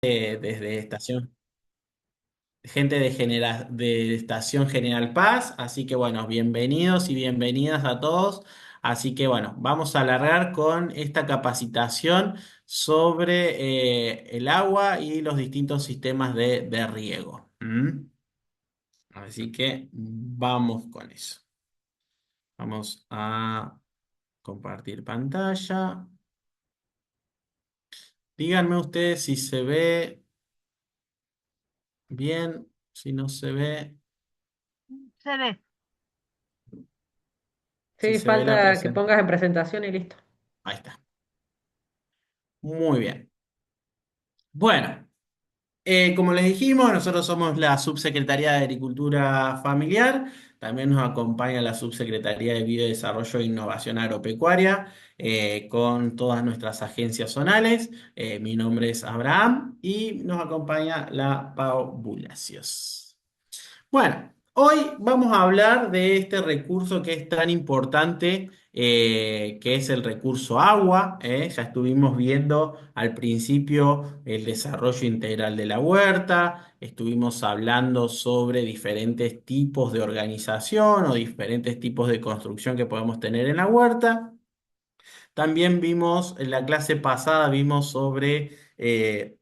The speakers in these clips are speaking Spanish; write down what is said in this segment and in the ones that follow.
desde gente de Estación General Paz. Así que bueno, bienvenidos y bienvenidas a todos. Así que bueno, vamos a alargar con esta capacitación sobre el agua y los distintos sistemas de riego. ¿Mm? Así que vamos con eso. Vamos a compartir pantalla. Díganme ustedes si se ve bien, si no se ve, Se ve. si Sí, se ve la falta que presentación. pongas en presentación y listo. Ahí está. Muy bien. Bueno, como les dijimos, nosotros somos la Subsecretaría de Agricultura Familiar. También nos acompaña la Subsecretaría de Biodesarrollo e Innovación Agropecuaria con todas nuestras agencias zonales. Mi nombre es Abraham y nos acompaña la Pau Bulacios. Bueno, hoy vamos a hablar de este recurso que es tan importante, que es el recurso agua. Ya estuvimos viendo al principio el desarrollo integral de la huerta, estuvimos hablando sobre diferentes tipos de organización o diferentes tipos de construcción que podemos tener en la huerta. También vimos, en la clase pasada, vimos sobre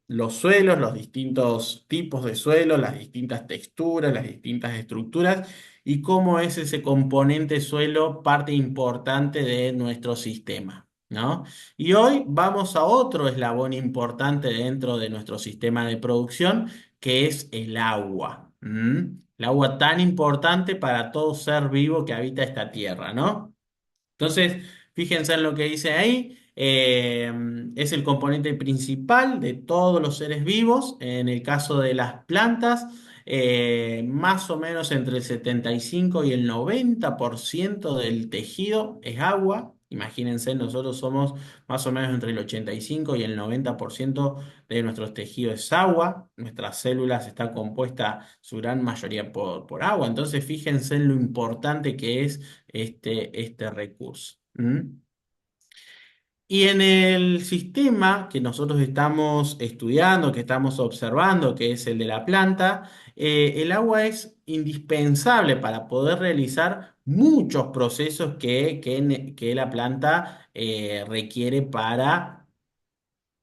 los suelos, los distintos tipos de suelos, las distintas texturas, las distintas estructuras y cómo es ese componente suelo parte importante de nuestro sistema, ¿no? Y hoy vamos a otro eslabón importante dentro de nuestro sistema de producción, que es el agua. ¿Mm? El agua tan importante para todo ser vivo que habita esta tierra, ¿no? Entonces, fíjense en lo que dice ahí. Es el componente principal de todos los seres vivos. En el caso de las plantas, más o menos entre el 75 y el 90% del tejido es agua. Imagínense, nosotros somos más o menos entre el 85 y el 90% de nuestros tejidos es agua. Nuestras células están compuestas su gran mayoría por agua. Entonces, fíjense en lo importante que es este recurso. ¿Mm? Y en el sistema que nosotros estamos estudiando, que estamos observando, que es el de la planta, el agua es indispensable para poder realizar muchos procesos que la planta requiere para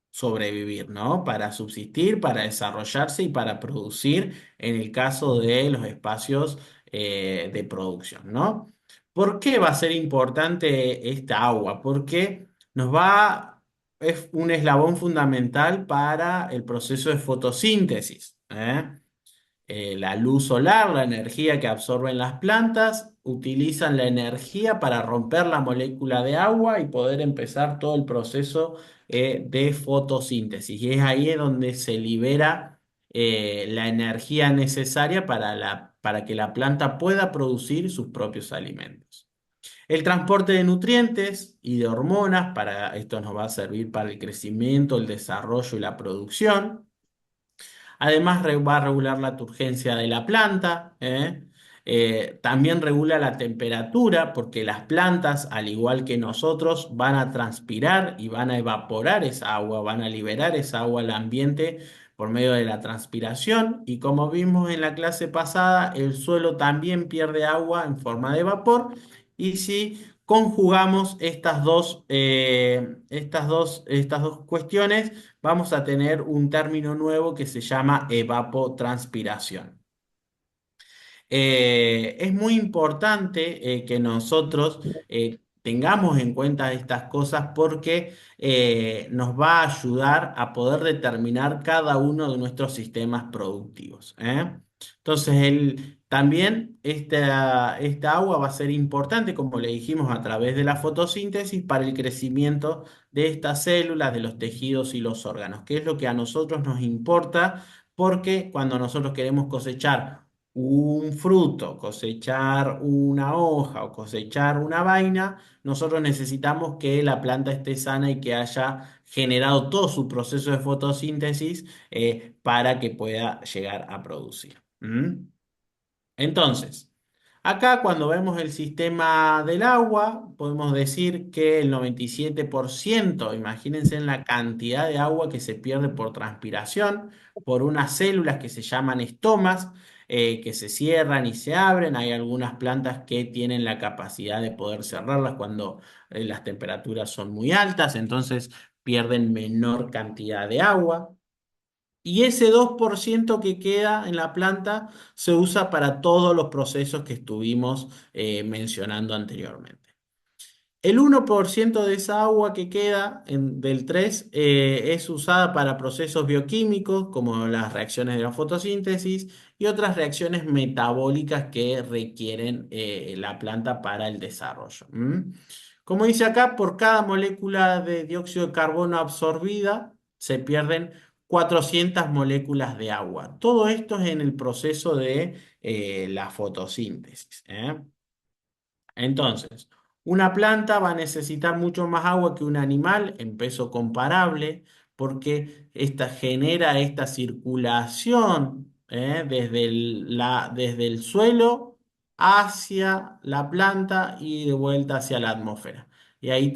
sobrevivir, ¿no? Para subsistir, para desarrollarse y para producir en el caso de los espacios de producción, ¿no? ¿Por qué va a ser importante esta agua? Porque es un eslabón fundamental para el proceso de fotosíntesis, ¿eh? La luz solar, la energía que absorben las plantas, utilizan la energía para romper la molécula de agua y poder empezar todo el proceso de fotosíntesis. Y es ahí donde se libera la energía necesaria para que la planta pueda producir sus propios alimentos. El transporte de nutrientes y de hormonas, para esto nos va a servir para el crecimiento, el desarrollo y la producción. Además, va a regular la turgencia de la planta, ¿eh? También regula la temperatura, porque las plantas, al igual que nosotros, van a transpirar y van a evaporar esa agua, van a liberar esa agua al ambiente por medio de la transpiración. Y como vimos en la clase pasada, el suelo también pierde agua en forma de vapor. Y si conjugamos estas dos cuestiones, vamos a tener un término nuevo que se llama evapotranspiración. Es muy importante que nosotros tengamos en cuenta estas cosas porque nos va a ayudar a poder determinar cada uno de nuestros sistemas productivos, ¿eh? Entonces, también esta agua va a ser importante, como le dijimos, a través de la fotosíntesis para el crecimiento de estas células, de los tejidos y los órganos, que es lo que a nosotros nos importa, porque cuando nosotros queremos cosechar un fruto, cosechar una hoja o cosechar una vaina, nosotros necesitamos que la planta esté sana y que haya generado todo su proceso de fotosíntesis para que pueda llegar a producir. ¿Mm? Entonces, Acá cuando vemos el sistema del agua, podemos decir que el 97%, imagínense en la cantidad de agua que se pierde por transpiración, por unas células que se llaman estomas, que se cierran y se abren. Hay algunas plantas que tienen la capacidad de poder cerrarlas cuando las temperaturas son muy altas, entonces pierden menor cantidad de agua. Y ese 2% que queda en la planta se usa para todos los procesos que estuvimos mencionando anteriormente. El 1% de esa agua que queda del 3 es usada para procesos bioquímicos como las reacciones de la fotosíntesis y otras reacciones metabólicas que requieren la planta para el desarrollo. ¿M? Como dice acá, por cada molécula de dióxido de carbono absorbida se pierden 400 moléculas de agua. Todo esto es en el proceso de la fotosíntesis. Entonces, una planta va a necesitar mucho más agua que un animal en peso comparable porque esta genera esta circulación desde el suelo hacia la planta y de vuelta hacia la atmósfera. Y ahí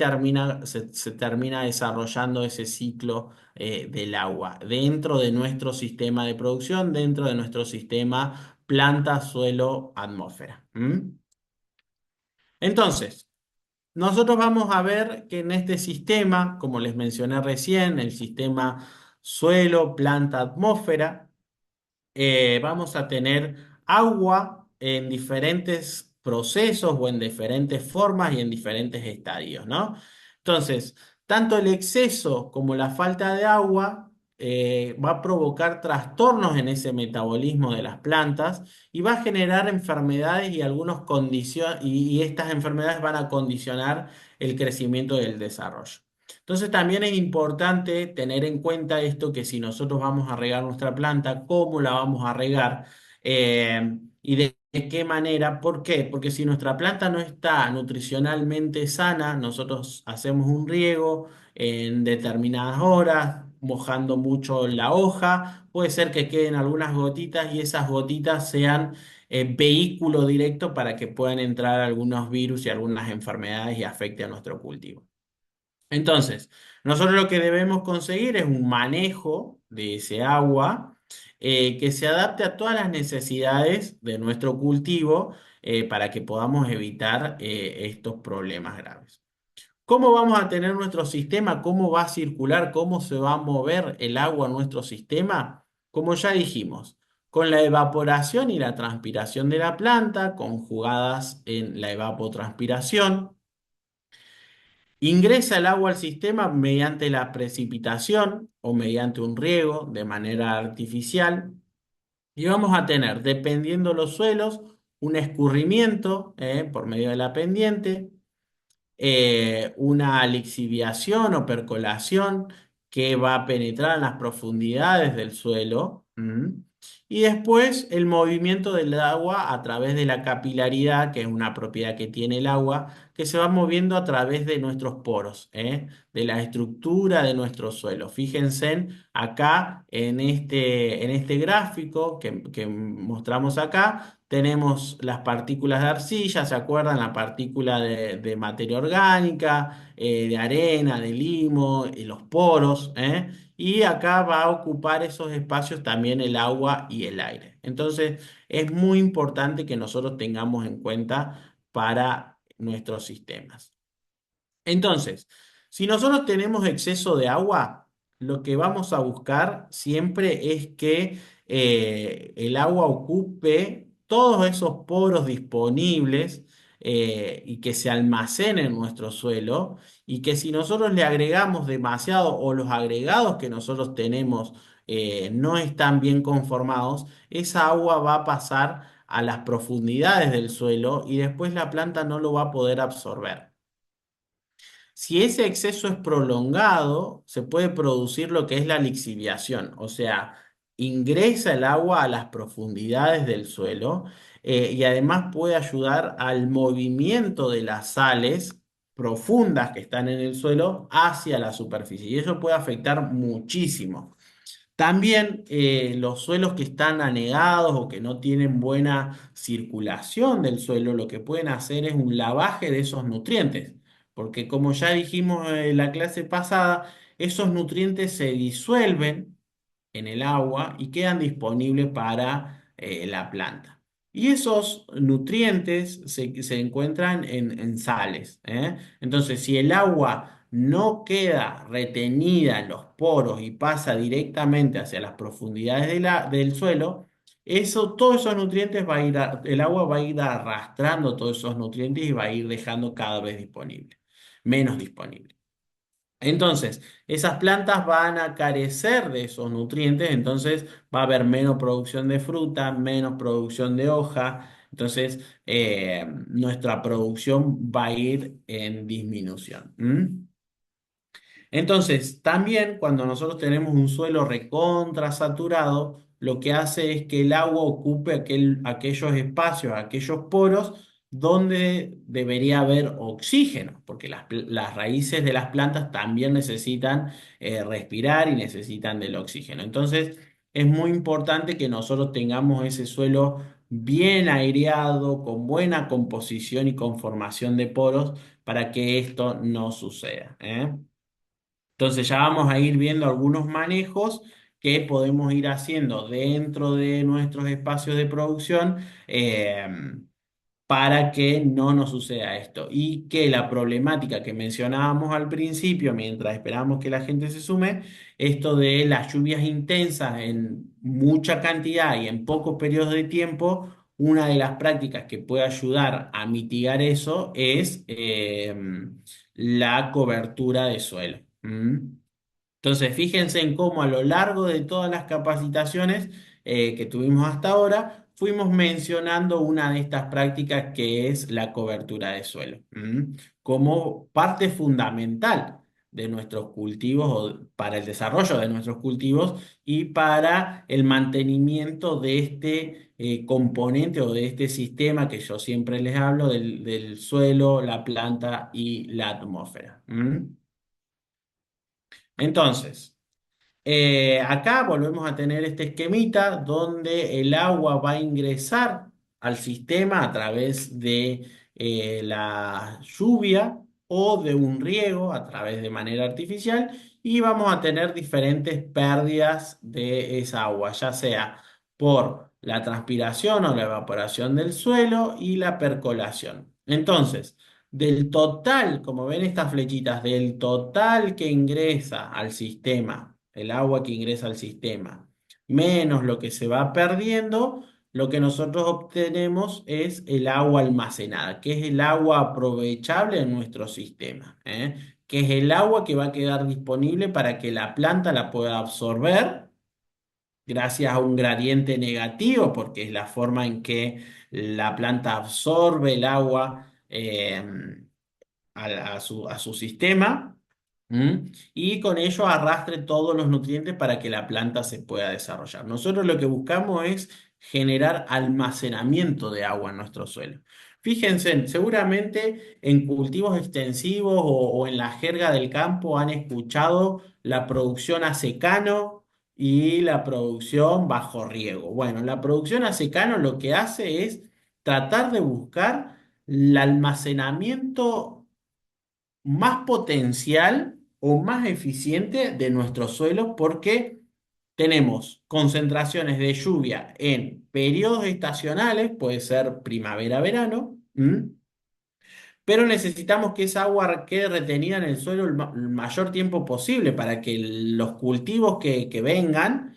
se termina desarrollando ese ciclo del agua dentro de nuestro sistema de producción, dentro de nuestro sistema planta, suelo, atmósfera. ¿Mm? Entonces, nosotros vamos a ver que en este sistema, como les mencioné recién, el sistema suelo, planta, atmósfera, vamos a tener agua en diferentes procesos o en diferentes formas y en diferentes estadios, ¿no? Entonces, tanto el exceso como la falta de agua va a provocar trastornos en ese metabolismo de las plantas y va a generar enfermedades y algunos y estas enfermedades van a condicionar el crecimiento y el desarrollo. Entonces también es importante tener en cuenta esto, que si nosotros vamos a regar nuestra planta, cómo la vamos a regar y de qué manera. ¿Por qué? Porque si nuestra planta no está nutricionalmente sana, nosotros hacemos un riego en determinadas horas, mojando mucho la hoja, puede ser que queden algunas gotitas y esas gotitas sean vehículo directo para que puedan entrar algunos virus y algunas enfermedades y afecte a nuestro cultivo. Entonces, nosotros lo que debemos conseguir es un manejo de ese agua que se adapte a todas las necesidades de nuestro cultivo para que podamos evitar estos problemas graves. ¿Cómo vamos a tener nuestro sistema? ¿Cómo va a circular? ¿Cómo se va a mover el agua en nuestro sistema? Como ya dijimos, con la evaporación y la transpiración de la planta, conjugadas en la evapotranspiración. Ingresa el agua al sistema mediante la precipitación o mediante un riego de manera artificial y vamos a tener, dependiendo los suelos, un escurrimiento por medio de la pendiente, una lixiviación o percolación que va a penetrar en las profundidades del suelo. Y después el movimiento del agua a través de la capilaridad, que es una propiedad que tiene el agua, que se va moviendo a través de nuestros poros, de la estructura de nuestro suelo. Fíjense acá en este gráfico que mostramos acá. Tenemos las partículas de arcilla, ¿se acuerdan? La partícula de materia orgánica, de arena, de limo, y los poros, ¿eh? Y acá va a ocupar esos espacios también el agua y el aire. Entonces, es muy importante que nosotros tengamos en cuenta para nuestros sistemas. Entonces, si nosotros tenemos exceso de agua, lo que vamos a buscar siempre es que el agua ocupe todos esos poros disponibles y que se almacenen en nuestro suelo y que si nosotros le agregamos demasiado o los agregados que nosotros tenemos no están bien conformados, esa agua va a pasar a las profundidades del suelo y después la planta no lo va a poder absorber. Si ese exceso es prolongado, se puede producir lo que es la lixiviación, o sea, ingresa el agua a las profundidades del suelo y además puede ayudar al movimiento de las sales profundas que están en el suelo hacia la superficie y eso puede afectar muchísimo. También los suelos que están anegados o que no tienen buena circulación del suelo, lo que pueden hacer es un lavaje de esos nutrientes, porque como ya dijimos en la clase pasada, esos nutrientes se disuelven en el agua y quedan disponibles para la planta. Y esos nutrientes se encuentran en sales, ¿eh? Entonces, si el agua no queda retenida en los poros y pasa directamente hacia las profundidades del suelo, todos esos nutrientes el agua va a ir arrastrando todos esos nutrientes y va a ir dejando cada vez menos disponible. Entonces, esas plantas van a carecer de esos nutrientes, entonces va a haber menos producción de fruta, menos producción de hoja, entonces nuestra producción va a ir en disminución. ¿M? Entonces, también cuando nosotros tenemos un suelo recontra saturado, lo que hace es que el agua ocupe aquellos espacios, aquellos poros donde debería haber oxígeno, porque las raíces de las plantas también necesitan respirar y necesitan del oxígeno. Entonces, es muy importante que nosotros tengamos ese suelo bien aireado, con buena composición y conformación de poros para que esto no suceda, ¿eh? Entonces ya vamos a ir viendo algunos manejos que podemos ir haciendo dentro de nuestros espacios de producción para que no nos suceda esto y que la problemática que mencionábamos al principio, mientras esperamos que la gente se sume, esto de las lluvias intensas en mucha cantidad y en pocos periodos de tiempo, una de las prácticas que puede ayudar a mitigar eso es la cobertura de suelo. ¿Mm? Entonces, fíjense en cómo a lo largo de todas las capacitaciones que tuvimos hasta ahora, fuimos mencionando una de estas prácticas que es la cobertura de suelo, como parte fundamental de nuestros cultivos o para el desarrollo de nuestros cultivos y para el mantenimiento de este componente o de este sistema que yo siempre les hablo del suelo, la planta y la atmósfera. Entonces, acá volvemos a tener este esquemita donde el agua va a ingresar al sistema a través de la lluvia o de un riego a través de manera artificial y vamos a tener diferentes pérdidas de esa agua, ya sea por la transpiración o la evaporación del suelo y la percolación. Entonces, del total, como ven estas flechitas, del total que ingresa al sistema, el agua que ingresa al sistema, menos lo que se va perdiendo, lo que nosotros obtenemos es el agua almacenada, que es el agua aprovechable en nuestro sistema, ¿eh? Que es el agua que va a quedar disponible para que la planta la pueda absorber gracias a un gradiente negativo, porque es la forma en que la planta absorbe el agua. A su sistema, y con ello arrastre todos los nutrientes para que la planta se pueda desarrollar. Nosotros lo que buscamos es generar almacenamiento de agua en nuestro suelo. Fíjense, seguramente en cultivos extensivos o en la jerga del campo han escuchado la producción a secano y la producción bajo riego. Bueno, la producción a secano lo que hace es tratar de buscar el almacenamiento más potencial o más eficiente de nuestros suelos porque tenemos concentraciones de lluvia en periodos estacionales, puede ser primavera-verano, pero necesitamos que esa agua quede retenida en el suelo el mayor tiempo posible para que los cultivos que vengan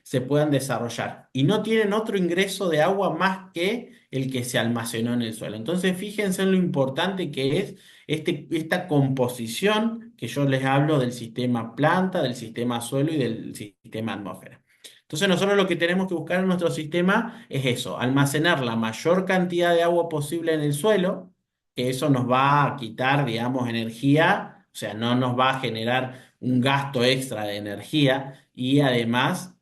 se puedan desarrollar. Y no tienen otro ingreso de agua más que el que se almacenó en el suelo. Entonces, fíjense en lo importante que es esta composición que yo les hablo del sistema planta, del sistema suelo y del sistema atmósfera. Entonces nosotros lo que tenemos que buscar en nuestro sistema es eso, almacenar la mayor cantidad de agua posible en el suelo, que eso nos va a quitar, digamos, energía, o sea, no nos va a generar un gasto extra de energía y además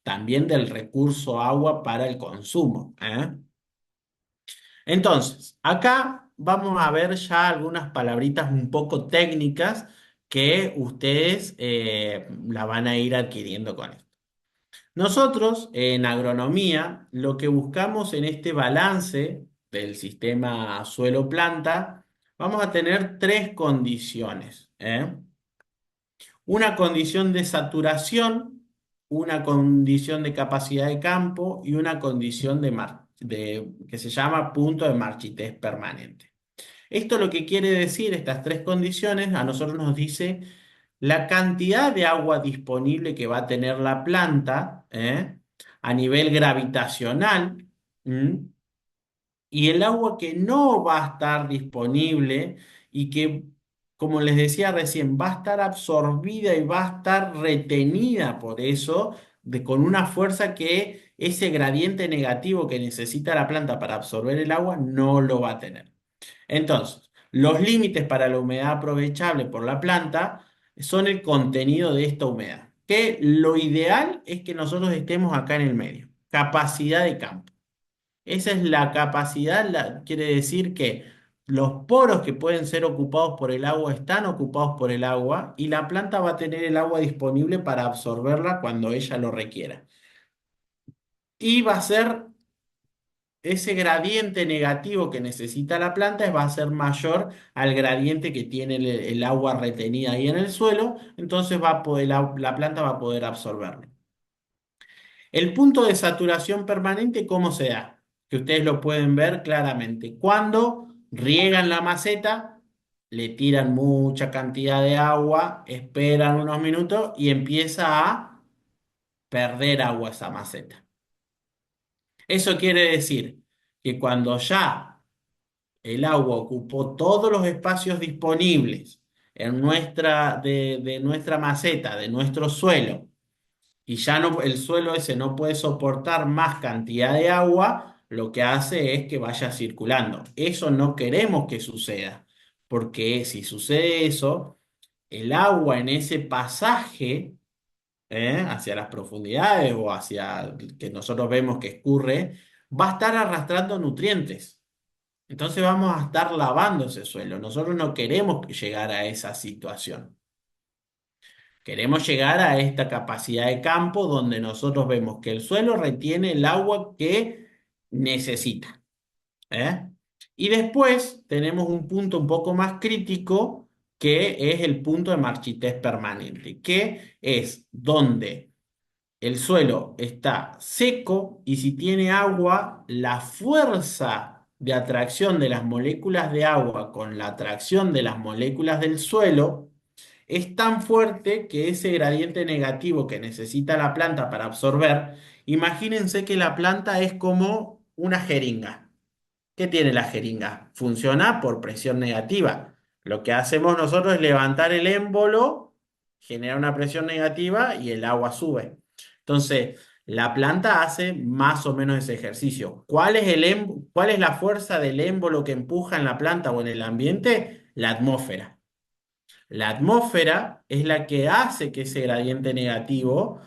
también del recurso agua para el consumo, ¿eh? Entonces, acá vamos a ver ya algunas palabritas un poco técnicas que ustedes la van a ir adquiriendo con esto. Nosotros en agronomía lo que buscamos en este balance del sistema suelo-planta, vamos a tener tres condiciones, ¿eh? Una condición de saturación, una condición de capacidad de campo y una condición que se llama punto de marchitez permanente. Esto lo que quiere decir, estas tres condiciones, a nosotros nos dice la cantidad de agua disponible que va a tener la planta, a nivel gravitacional, ¿m? Y el agua que no va a estar disponible y que, como les decía recién, va a estar absorbida y va a estar retenida por eso, con una fuerza que ese gradiente negativo que necesita la planta para absorber el agua no lo va a tener. Entonces, los límites para la humedad aprovechable por la planta son el contenido de esta humedad, que lo ideal es que nosotros estemos acá en el medio. Capacidad de campo. Esa es la capacidad, quiere decir que los poros que pueden ser ocupados por el agua están ocupados por el agua y la planta va a tener el agua disponible para absorberla cuando ella lo requiera. Y va a ser ese gradiente negativo que necesita la planta va a ser mayor al gradiente que tiene el agua retenida ahí en el suelo, entonces va a poder, la planta va a poder absorberlo. El punto de saturación permanente, ¿cómo se da? Que ustedes lo pueden ver claramente. Cuando riegan la maceta, le tiran mucha cantidad de agua, esperan unos minutos y empieza a perder agua esa maceta. Eso quiere decir que cuando ya el agua ocupó todos los espacios disponibles de nuestra maceta, de nuestro suelo, y ya no, el suelo ese no puede soportar más cantidad de agua, lo que hace es que vaya circulando. Eso no queremos que suceda, porque si sucede eso, el agua en ese pasaje, hacia las profundidades o hacia que nosotros vemos que escurre, va a estar arrastrando nutrientes. Entonces vamos a estar lavando ese suelo. Nosotros no queremos llegar a esa situación. Queremos llegar a esta capacidad de campo donde nosotros vemos que el suelo retiene el agua que necesita, ¿eh? Y después tenemos un punto un poco más crítico que es el punto de marchitez permanente, que es donde el suelo está seco y si tiene agua, la fuerza de atracción de las moléculas de agua con la atracción de las moléculas del suelo es tan fuerte que ese gradiente negativo que necesita la planta para absorber, imagínense que la planta es como una jeringa. ¿Qué tiene la jeringa? Funciona por presión negativa. Lo que hacemos nosotros es levantar el émbolo, genera una presión negativa y el agua sube. Entonces, la planta hace más o menos ese ejercicio. ¿Cuál es la fuerza del émbolo que empuja en la planta o en el ambiente? La atmósfera. La atmósfera es la que hace que ese gradiente negativo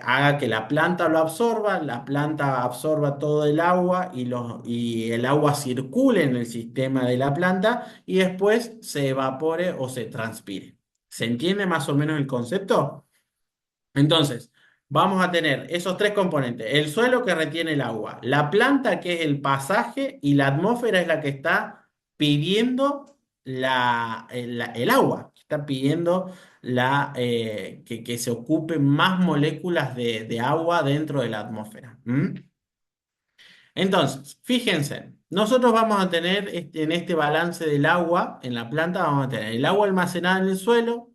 haga que la planta lo absorba, la planta absorba todo el agua y el agua circule en el sistema de la planta y después se evapore o se transpire. ¿Se entiende más o menos el concepto? Entonces, vamos a tener esos tres componentes. El suelo que retiene el agua, la planta que es el pasaje y la atmósfera es la que está pidiendo el agua, está pidiendo que se ocupen más moléculas de agua dentro de la atmósfera. ¿Mm? Entonces, fíjense, nosotros vamos a tener en este balance del agua en la planta, vamos a tener el agua almacenada en el suelo,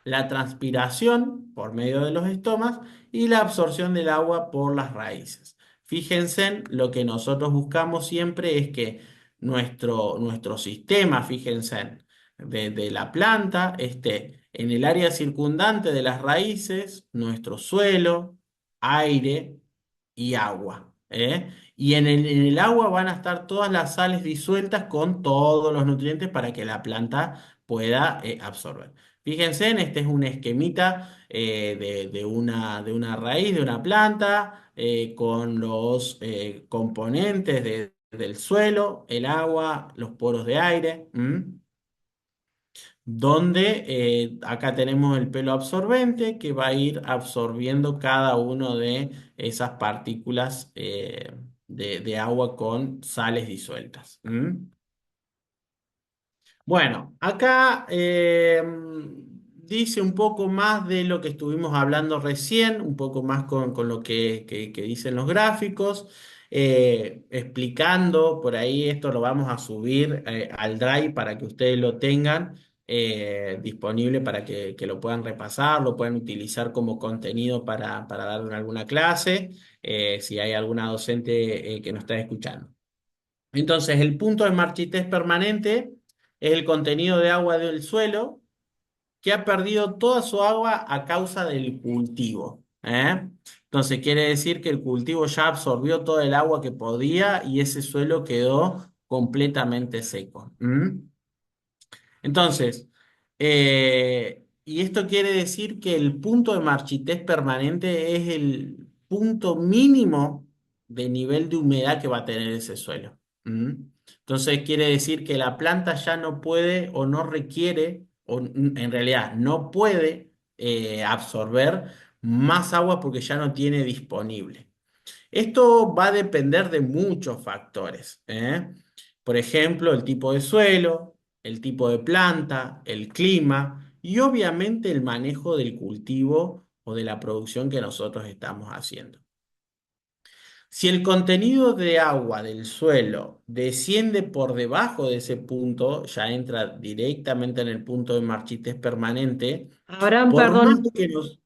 la transpiración por medio de los estomas y la absorción del agua por las raíces. Fíjense, lo que nosotros buscamos siempre es que nuestro sistema, fíjense, de la planta esté en el área circundante de las raíces, nuestro suelo, aire y agua. Y en el agua van a estar todas las sales disueltas con todos los nutrientes para que la planta pueda absorber. Fíjense, este es un esquemita de una raíz de una planta con los componentes del suelo, el agua, los poros de aire. ¿M? donde acá tenemos el pelo absorbente que va a ir absorbiendo cada uno de esas partículas de agua con sales disueltas. ¿Mm? Bueno, acá dice un poco más de lo que estuvimos hablando recién, un poco más con lo que dicen los gráficos, explicando por ahí, esto lo vamos a subir al Drive para que ustedes lo tengan disponible para que lo puedan repasar, lo puedan utilizar como contenido para dar en alguna clase, si hay alguna docente que nos está escuchando. Entonces, el punto de marchitez permanente es el contenido de agua del suelo que ha perdido toda su agua a causa del cultivo. ¿Eh? Entonces, quiere decir que el cultivo ya absorbió todo el agua que podía y ese suelo quedó completamente seco. ¿Mm? Entonces, y esto quiere decir que el punto de marchitez permanente es el punto mínimo de nivel de humedad que va a tener ese suelo. ¿Mm? Entonces, quiere decir que la planta ya no puede o no requiere, o en realidad no puede absorber más agua porque ya no tiene disponible. Esto va a depender de muchos factores, ¿eh? Por ejemplo, el tipo de suelo, el tipo de planta, el clima y obviamente el manejo del cultivo o de la producción que nosotros estamos haciendo. Si el contenido de agua del suelo desciende por debajo de ese punto, ya entra directamente en el punto de marchitez permanente, Abraham, por más perdón, que nos... Sí.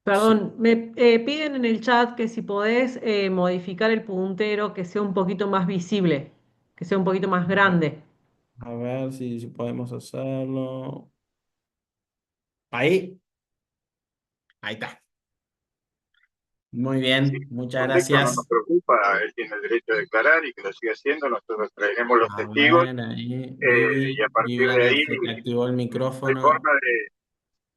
perdón, me piden en el chat que si podés modificar el puntero, que sea un poquito más visible, que sea un poquito más grande. A ver si podemos hacerlo. Ahí. Ahí está. Muy Sí, bien, muchas correcto, no nos gracias. preocupa, él tiene el derecho a declarar y que lo siga haciendo, nosotros traeremos los A testigos ver, ahí, y a Vivi, partir de veo que ahí se te activó el no hay micrófono. forma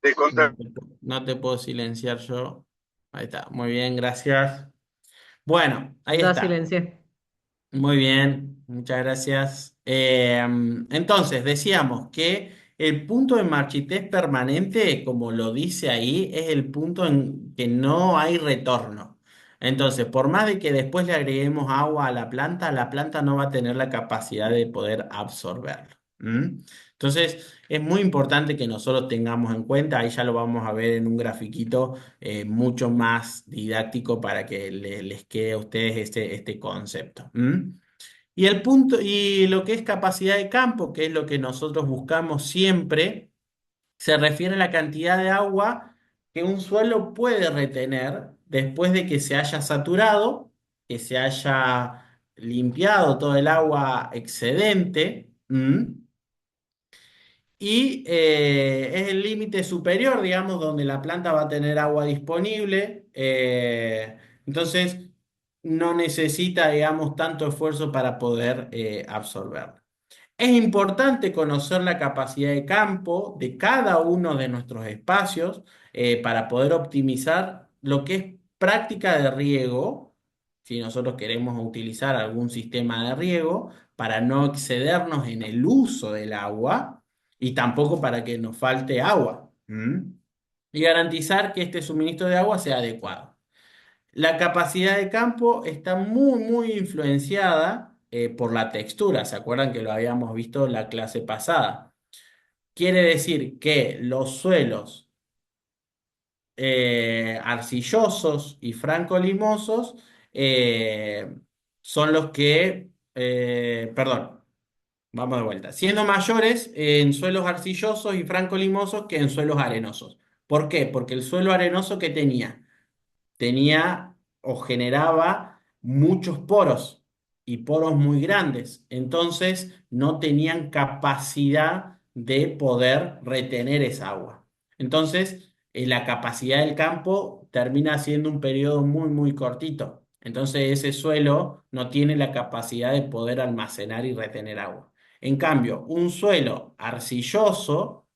de contar. No te puedo silenciar yo. Ahí está, muy bien, gracias. Bueno, ahí Ya está. silencié. Muy bien, muchas gracias. Entonces, decíamos que el punto de marchitez permanente, como lo dice ahí, es el punto en que no hay retorno. Entonces, por más de que después le agreguemos agua a la planta no va a tener la capacidad de poder absorberlo. ¿Mm? Entonces, es muy importante que nosotros tengamos en cuenta, ahí ya lo vamos a ver en un grafiquito mucho más didáctico para que les quede a ustedes este concepto. ¿Mm? Y el punto, y lo que es capacidad de campo, que es lo que nosotros buscamos siempre, se refiere a la cantidad de agua que un suelo puede retener después de que se haya saturado, que se haya limpiado todo el agua excedente. ¿Mm? Y es el límite superior, digamos, donde la planta va a tener agua disponible. Entonces, no necesita, digamos, tanto esfuerzo para poder absorberla. Es importante conocer la capacidad de campo de cada uno de nuestros espacios para poder optimizar lo que es práctica de riego, si nosotros queremos utilizar algún sistema de riego, para no excedernos en el uso del agua y tampoco para que nos falte agua. ¿Mm? Y garantizar que este suministro de agua sea adecuado. La capacidad de campo está muy influenciada por la textura. ¿Se acuerdan que lo habíamos visto en la clase pasada? Quiere decir que los suelos arcillosos y franco-limosos eh, son los que, perdón, vamos de vuelta, siendo mayores en suelos arcillosos y franco-limosos que en suelos arenosos. ¿Por qué? Porque el suelo arenoso que tenía o generaba muchos poros y poros muy grandes. Entonces no tenían capacidad de poder retener esa agua. Entonces la capacidad del campo termina siendo un periodo muy cortito. Entonces ese suelo no tiene la capacidad de poder almacenar y retener agua. En cambio, un suelo arcilloso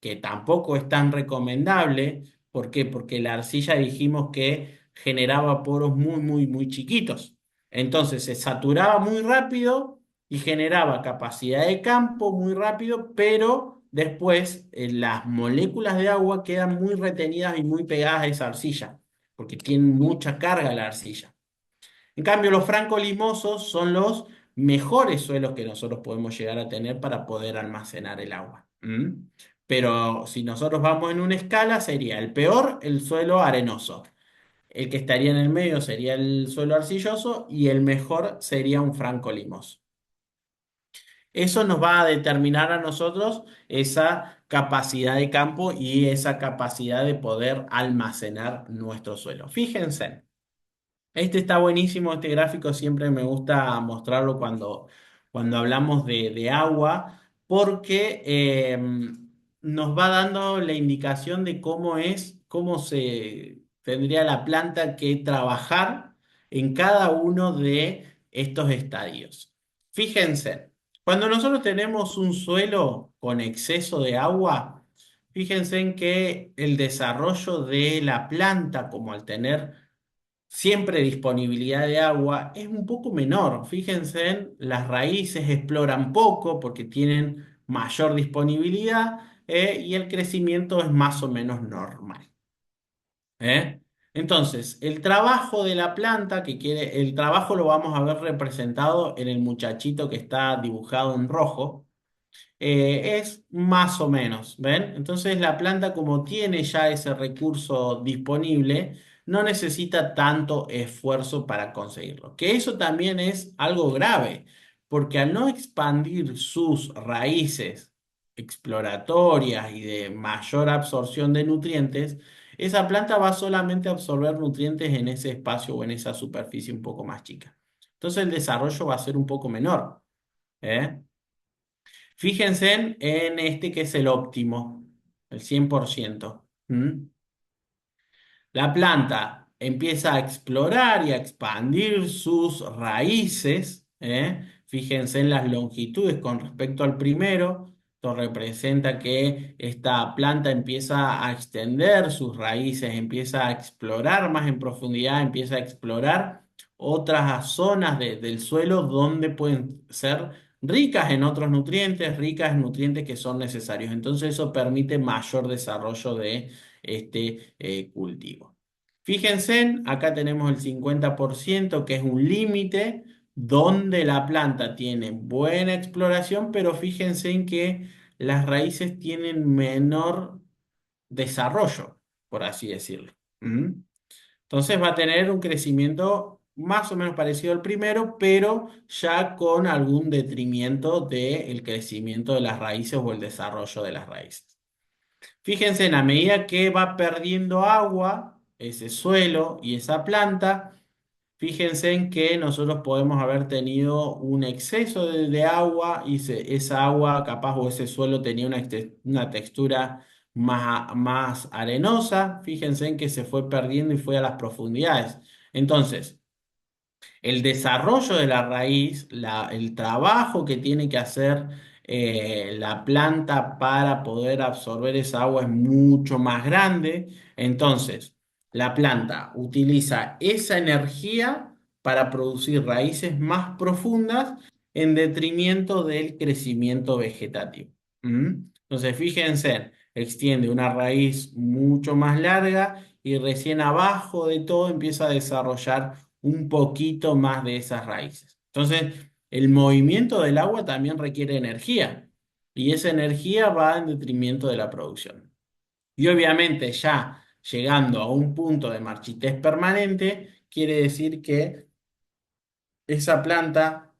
que tampoco es tan recomendable. ¿Por qué? Porque la arcilla dijimos que generaba poros muy chiquitos. Entonces se saturaba muy rápido y generaba capacidad de campo muy rápido, pero después las moléculas de agua quedan muy retenidas y muy pegadas a esa arcilla, porque tienen mucha carga la arcilla. En cambio, los francolimosos son los mejores suelos que nosotros podemos llegar a tener para poder almacenar el agua. ¿Mm? Pero si nosotros vamos en una escala, sería el peor el suelo arenoso. El que estaría en el medio sería el suelo arcilloso y el mejor sería un francolimoso. Eso nos va a determinar a nosotros esa capacidad de campo y esa capacidad de poder almacenar nuestro suelo. Fíjense. Este está buenísimo, este gráfico siempre me gusta mostrarlo cuando hablamos de agua, porque nos va dando la indicación de cómo se tendría la planta que trabajar en cada uno de estos estadios. Fíjense, cuando nosotros tenemos un suelo con exceso de agua, fíjense en que el desarrollo de la planta, como al tener siempre disponibilidad de agua es un poco menor. Fíjense, las raíces exploran poco porque tienen mayor disponibilidad, y el crecimiento es más o menos normal. ¿Eh? Entonces, el trabajo de la planta el trabajo lo vamos a ver representado en el muchachito que está dibujado en rojo. Es más o menos, ¿ven? Entonces la planta como tiene ya ese recurso disponible, no necesita tanto esfuerzo para conseguirlo. Que eso también es algo grave, porque al no expandir sus raíces exploratorias y de mayor absorción de nutrientes, esa planta va solamente a absorber nutrientes en ese espacio o en esa superficie un poco más chica. Entonces el desarrollo va a ser un poco menor. ¿Eh? Fíjense en este que es el óptimo, el 100%. ¿Mm? La planta empieza a explorar y a expandir sus raíces. Fíjense en las longitudes con respecto al primero. Esto representa que esta planta empieza a extender sus raíces, empieza a explorar más en profundidad, empieza a explorar otras zonas del suelo donde pueden ser ricas en otros nutrientes, ricas en nutrientes que son necesarios. Entonces eso permite mayor desarrollo de este cultivo. Fíjense, acá tenemos el 50% que es un límite donde la planta tiene buena exploración, pero fíjense en que las raíces tienen menor desarrollo, por así decirlo. ¿Mm? Entonces va a tener un crecimiento más o menos parecido al primero, pero ya con algún detrimento del crecimiento de las raíces o el desarrollo de las raíces. Fíjense, en a medida que va perdiendo agua, ese suelo y esa planta, fíjense en que nosotros podemos haber tenido un exceso de agua y esa agua capaz o ese suelo tenía una textura más arenosa. Fíjense en que se fue perdiendo y fue a las profundidades. Entonces, el desarrollo de la raíz, el trabajo que tiene que hacer la planta para poder absorber esa agua es mucho más grande. Entonces, la planta utiliza esa energía para producir raíces más profundas en detrimento del crecimiento vegetativo. ¿Mm? Entonces, fíjense, extiende una raíz mucho más larga y recién abajo de todo empieza a desarrollar un poquito más de esas raíces. Entonces, el movimiento del agua también requiere energía y esa energía va en detrimento de la producción. Y obviamente ya llegando a un punto de marchitez permanente, quiere decir que esa planta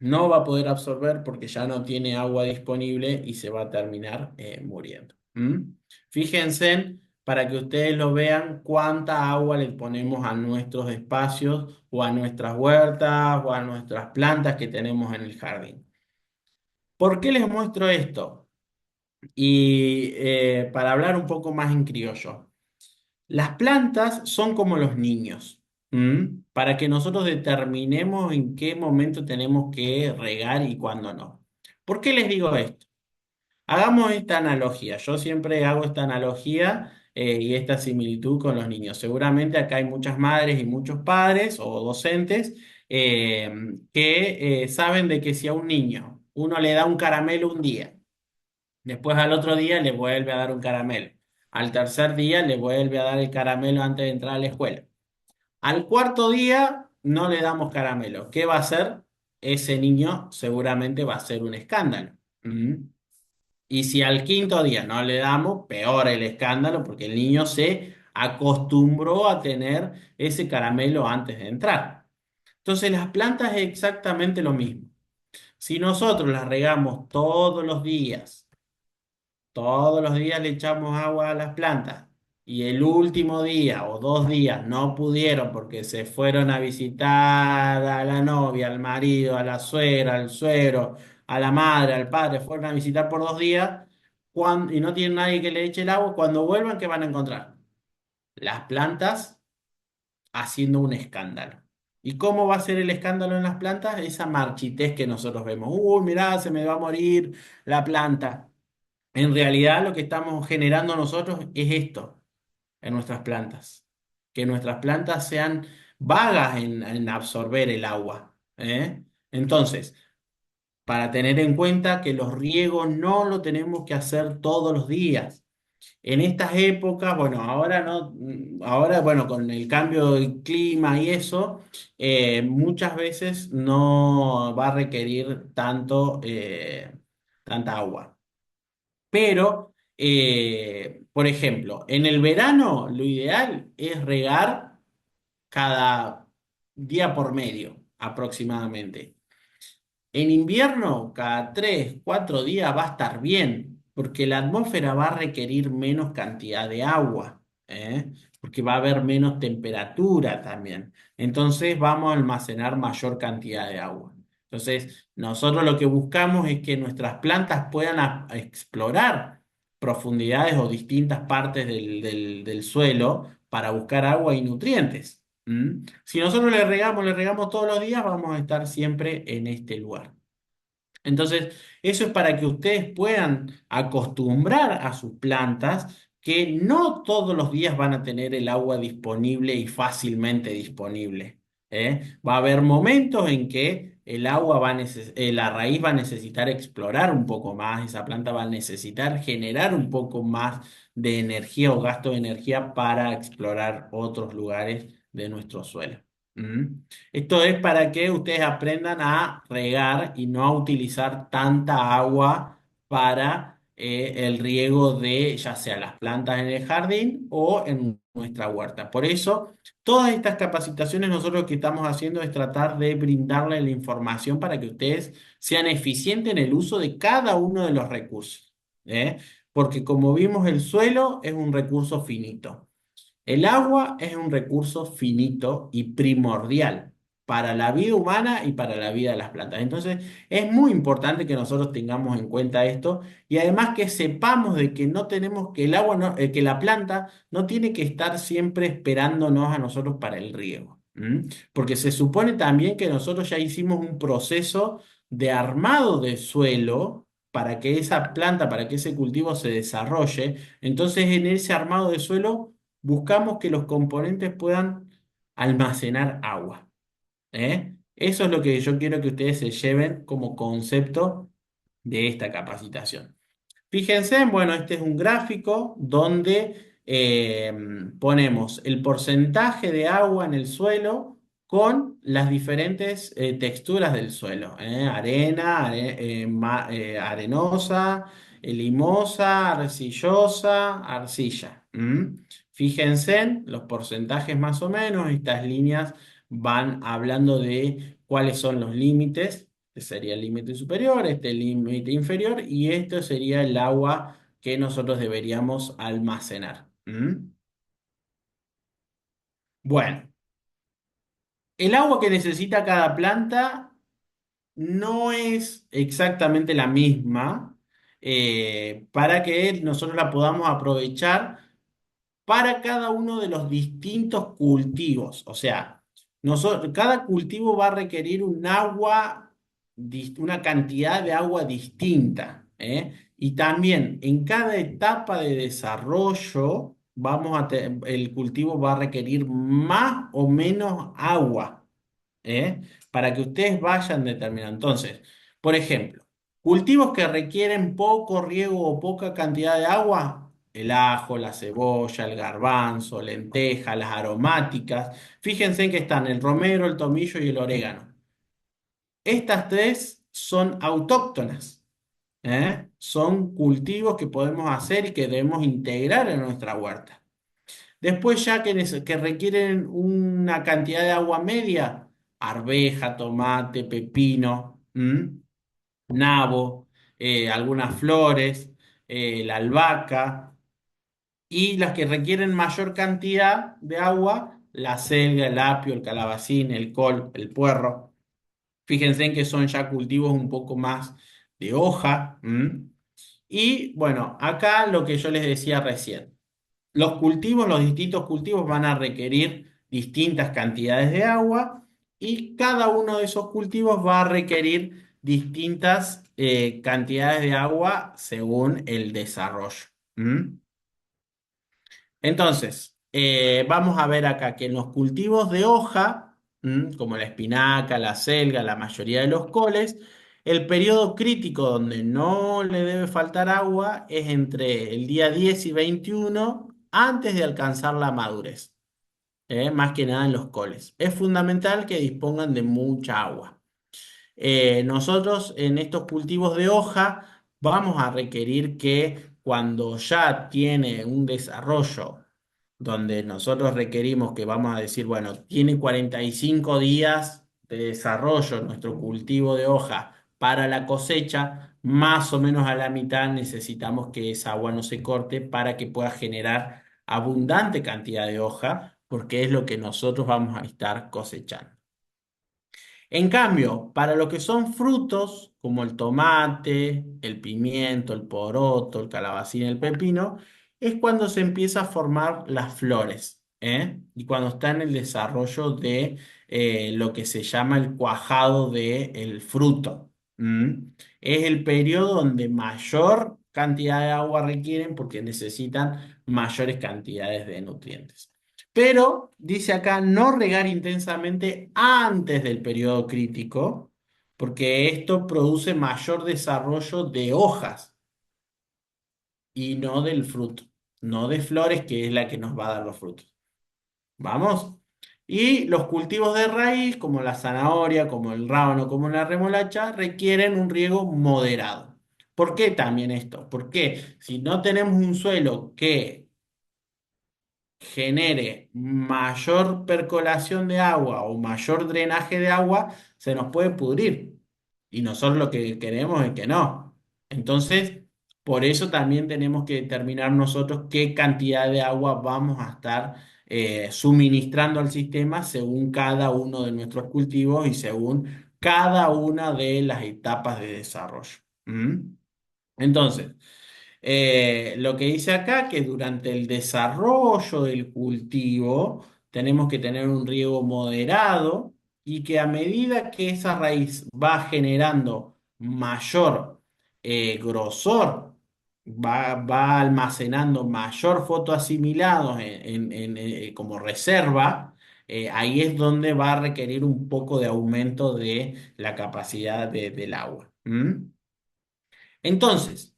no va a poder absorber porque ya no tiene agua disponible y se va a terminar muriendo. ¿Mm? Fíjense, para que ustedes lo vean, cuánta agua le ponemos a nuestros espacios o a nuestras huertas o a nuestras plantas que tenemos en el jardín. ¿Por qué les muestro esto? Y para hablar un poco más en criollo. Las plantas son como los niños, para que nosotros determinemos en qué momento tenemos que regar y cuándo no. ¿Por qué les digo esto? Hagamos esta analogía. Yo siempre hago esta analogía y esta similitud con los niños. Seguramente acá hay muchas madres y muchos padres o docentes que saben de que si a un niño uno le da un caramelo un día, Después al otro día le vuelve a dar un caramelo. Al tercer día le vuelve a dar el caramelo antes de entrar a la escuela. Al cuarto día no le damos caramelo. ¿Qué va a hacer? Ese niño seguramente va a hacer un escándalo. ¿Mm? Y si al quinto día no le damos, peor el escándalo, porque el niño se acostumbró a tener ese caramelo antes de entrar. Entonces las plantas es exactamente lo mismo. Si nosotros las regamos todos los días le echamos agua a las plantas y el último día o 2 días no pudieron porque se fueron a visitar a la novia, al marido, a la suegra, al suegro, a la madre, al padre, fueron a visitar por 2 días y no tienen nadie que le eche el agua, cuando vuelvan, ¿qué van a encontrar? Las plantas haciendo un escándalo. ¿Y cómo va a ser el escándalo en las plantas? Esa marchitez que nosotros vemos. Uy, mirá, se me va a morir la planta. En realidad lo que estamos generando nosotros es esto en nuestras plantas. Que nuestras plantas sean vagas en absorber el agua. ¿Eh? Entonces, para tener en cuenta que los riegos no lo tenemos que hacer todos los días. En estas épocas, bueno, ahora no, ahora, bueno, con el cambio del clima y eso, muchas veces no va a requerir tanta agua. Pero, por ejemplo, en el verano lo ideal es regar cada día por medio aproximadamente. En invierno, cada 3, 4 días va a estar bien, porque la atmósfera va a requerir menos cantidad de agua, ¿eh? Porque va a haber menos temperatura también. Entonces vamos a almacenar mayor cantidad de agua. Entonces, nosotros lo que buscamos es que nuestras plantas puedan explorar profundidades o distintas partes del suelo para buscar agua y nutrientes. ¿Mm? Si nosotros le regamos todos los días, vamos a estar siempre en este lugar. Entonces, eso es para que ustedes puedan acostumbrar a sus plantas que no todos los días van a tener el agua disponible y fácilmente disponible. Va a haber momentos en que el agua la raíz va a necesitar explorar un poco más, esa planta va a necesitar generar un poco más de energía o gasto de energía para explorar otros lugares de nuestro suelo. ¿Mm? Esto es para que ustedes aprendan a regar y no a utilizar tanta agua para el riego de ya sea las plantas en el jardín o en nuestra huerta. Por eso, todas estas capacitaciones nosotros lo que estamos haciendo es tratar de brindarles la información para que ustedes sean eficientes en el uso de cada uno de los recursos. ¿Eh? Porque como vimos, el suelo es un recurso finito. El agua es un recurso finito y primordial para la vida humana y para la vida de las plantas. Entonces, es muy importante que nosotros tengamos en cuenta esto y además que sepamos de que no tenemos que el agua no- que la planta no tiene que estar siempre esperándonos a nosotros para el riego. ¿M? Porque se supone también que nosotros ya hicimos un proceso de armado de suelo para que esa planta, para que ese cultivo se desarrolle. Entonces, en ese armado de suelo buscamos que los componentes puedan almacenar agua. ¿Eh? Eso es lo que yo quiero que ustedes se lleven como concepto de esta capacitación. Fíjense, bueno, este es un gráfico donde ponemos el porcentaje de agua en el suelo con las diferentes texturas del suelo. Arena, arenosa, limosa, arcillosa, arcilla. Fíjense los porcentajes más o menos, estas líneas van hablando de cuáles son los límites. Este sería el límite superior, este el límite inferior y esto sería el agua que nosotros deberíamos almacenar. Bueno, el agua que necesita cada planta no es exactamente la misma para que nosotros la podamos aprovechar para cada uno de los distintos cultivos. O sea, cada cultivo va a requerir un agua, una cantidad de agua distinta. Y también en cada etapa de desarrollo, el cultivo va a requerir más o menos agua. ¿Eh? Para que ustedes vayan determinando. Entonces, por ejemplo, Cultivos que requieren poco riego o poca cantidad de agua, el ajo, la cebolla, el garbanzo, lentejas, las aromáticas. Fíjense que están el romero, el tomillo y el orégano. Estas tres son autóctonas, ¿eh? Son cultivos que podemos hacer y que debemos integrar en nuestra huerta. Después ya que requieren una cantidad de agua media, arveja, tomate, pepino, nabo, algunas flores, la albahaca, y las que requieren mayor cantidad de agua, la selga, el apio, el calabacín, el col, el puerro. Fíjense en que son ya cultivos un poco más de hoja. Y bueno, acá lo que yo les decía recién. Los distintos cultivos van a requerir distintas cantidades de agua y cada uno de esos cultivos va a requerir distintas cantidades de agua según el desarrollo. ¿Mm? Entonces, vamos a ver acá que en los cultivos de hoja, como la espinaca, la selga, la mayoría de los coles, el periodo crítico donde no le debe faltar agua es entre el día 10 y 21 antes de alcanzar la madurez, más que nada en los coles. Es fundamental que dispongan de mucha agua. Nosotros en estos cultivos de hoja vamos a requerir que cuando ya tiene un desarrollo donde nosotros requerimos que vamos a decir, bueno, tiene 45 días de desarrollo nuestro cultivo de hoja para la cosecha, más o menos a la mitad necesitamos que esa agua no se corte para que pueda generar abundante cantidad de hoja, porque es lo que nosotros vamos a estar cosechando. En cambio, para lo que son frutos, como el tomate, el pimiento, el poroto, el calabacín, el pepino, es cuando se empieza a formar las flores, ¿eh? Y cuando está en el desarrollo de lo que se llama el cuajado del fruto. Es el periodo donde mayor cantidad de agua requieren porque necesitan mayores cantidades de nutrientes. Pero dice acá no regar intensamente antes del periodo crítico, porque esto produce mayor desarrollo de hojas y no del fruto, no de flores, que es la que nos va a dar los frutos. ¿Vamos? Y los cultivos de raíz, como la zanahoria, como el rábano, como la remolacha, requieren un riego moderado. ¿Por qué también esto? Porque si no tenemos un suelo que genere mayor percolación de agua o mayor drenaje de agua, se nos puede pudrir. Y nosotros lo que queremos es que no. Entonces, por eso también tenemos que determinar nosotros qué cantidad de agua vamos a estar suministrando al sistema según cada uno de nuestros cultivos y según cada una de las etapas de desarrollo. Entonces, lo que dice acá, que durante el desarrollo del cultivo tenemos que tener un riego moderado y que a medida que esa raíz va generando mayor grosor, va almacenando mayor fotoasimilados como reserva, ahí es donde va a requerir un poco de aumento de la capacidad del agua. Entonces,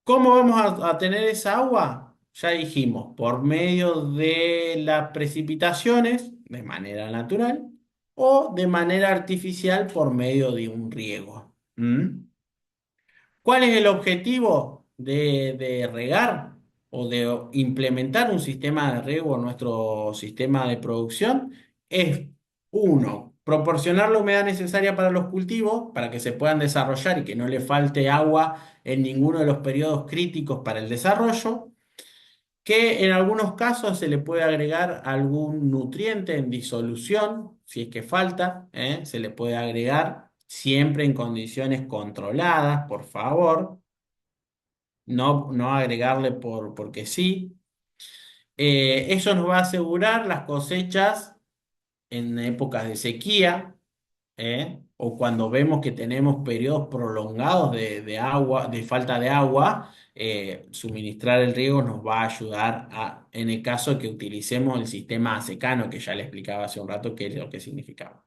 ¿cómo vamos a tener esa agua? Ya dijimos, por medio de las precipitaciones, de manera natural, o de manera artificial por medio de un riego. ¿Cuál es el objetivo de regar o de implementar un sistema de riego en nuestro sistema de producción? Es, uno, proporcionar la humedad necesaria para los cultivos, para que se puedan desarrollar y que no le falte agua en ninguno de los periodos críticos para el desarrollo, que en algunos casos se le puede agregar algún nutriente en disolución, si es que falta, se le puede agregar siempre en condiciones controladas, por favor, no agregarle porque sí. Eso nos va a asegurar las cosechas en épocas de sequía, o cuando vemos que tenemos periodos prolongados de agua, de falta de agua, suministrar el riego nos va a ayudar en el caso que utilicemos el sistema secano, que ya le explicaba hace un rato qué es lo que significaba.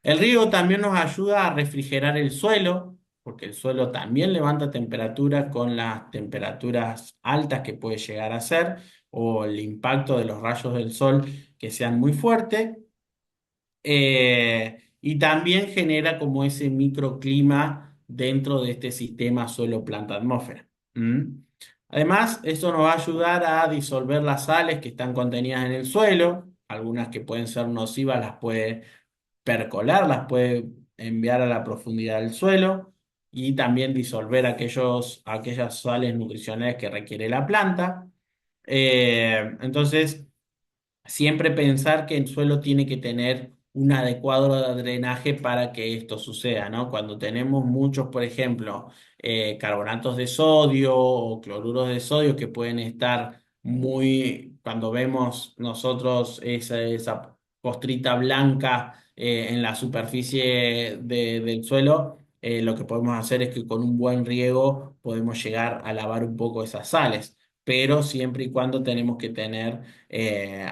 El riego también nos ayuda a refrigerar el suelo, porque el suelo también levanta temperatura con las temperaturas altas que puede llegar a ser, o el impacto de los rayos del sol que sean muy fuertes. Y también genera como ese microclima dentro de este sistema suelo-planta-atmósfera. ¿Mm? Además, esto nos va a ayudar a disolver las sales que están contenidas en el suelo, algunas que pueden ser nocivas las puede percolar, las puede enviar a la profundidad del suelo y también disolver aquellas sales nutricionales que requiere la planta. Entonces, siempre pensar que el suelo tiene que tener un adecuado drenaje para que esto suceda, ¿no? Cuando tenemos muchos, por ejemplo, carbonatos de sodio o cloruros de sodio que pueden estar cuando vemos nosotros esa costrita blanca en la superficie del suelo, lo que podemos hacer es que con un buen riego podemos llegar a lavar un poco esas sales, pero siempre y cuando tenemos que tener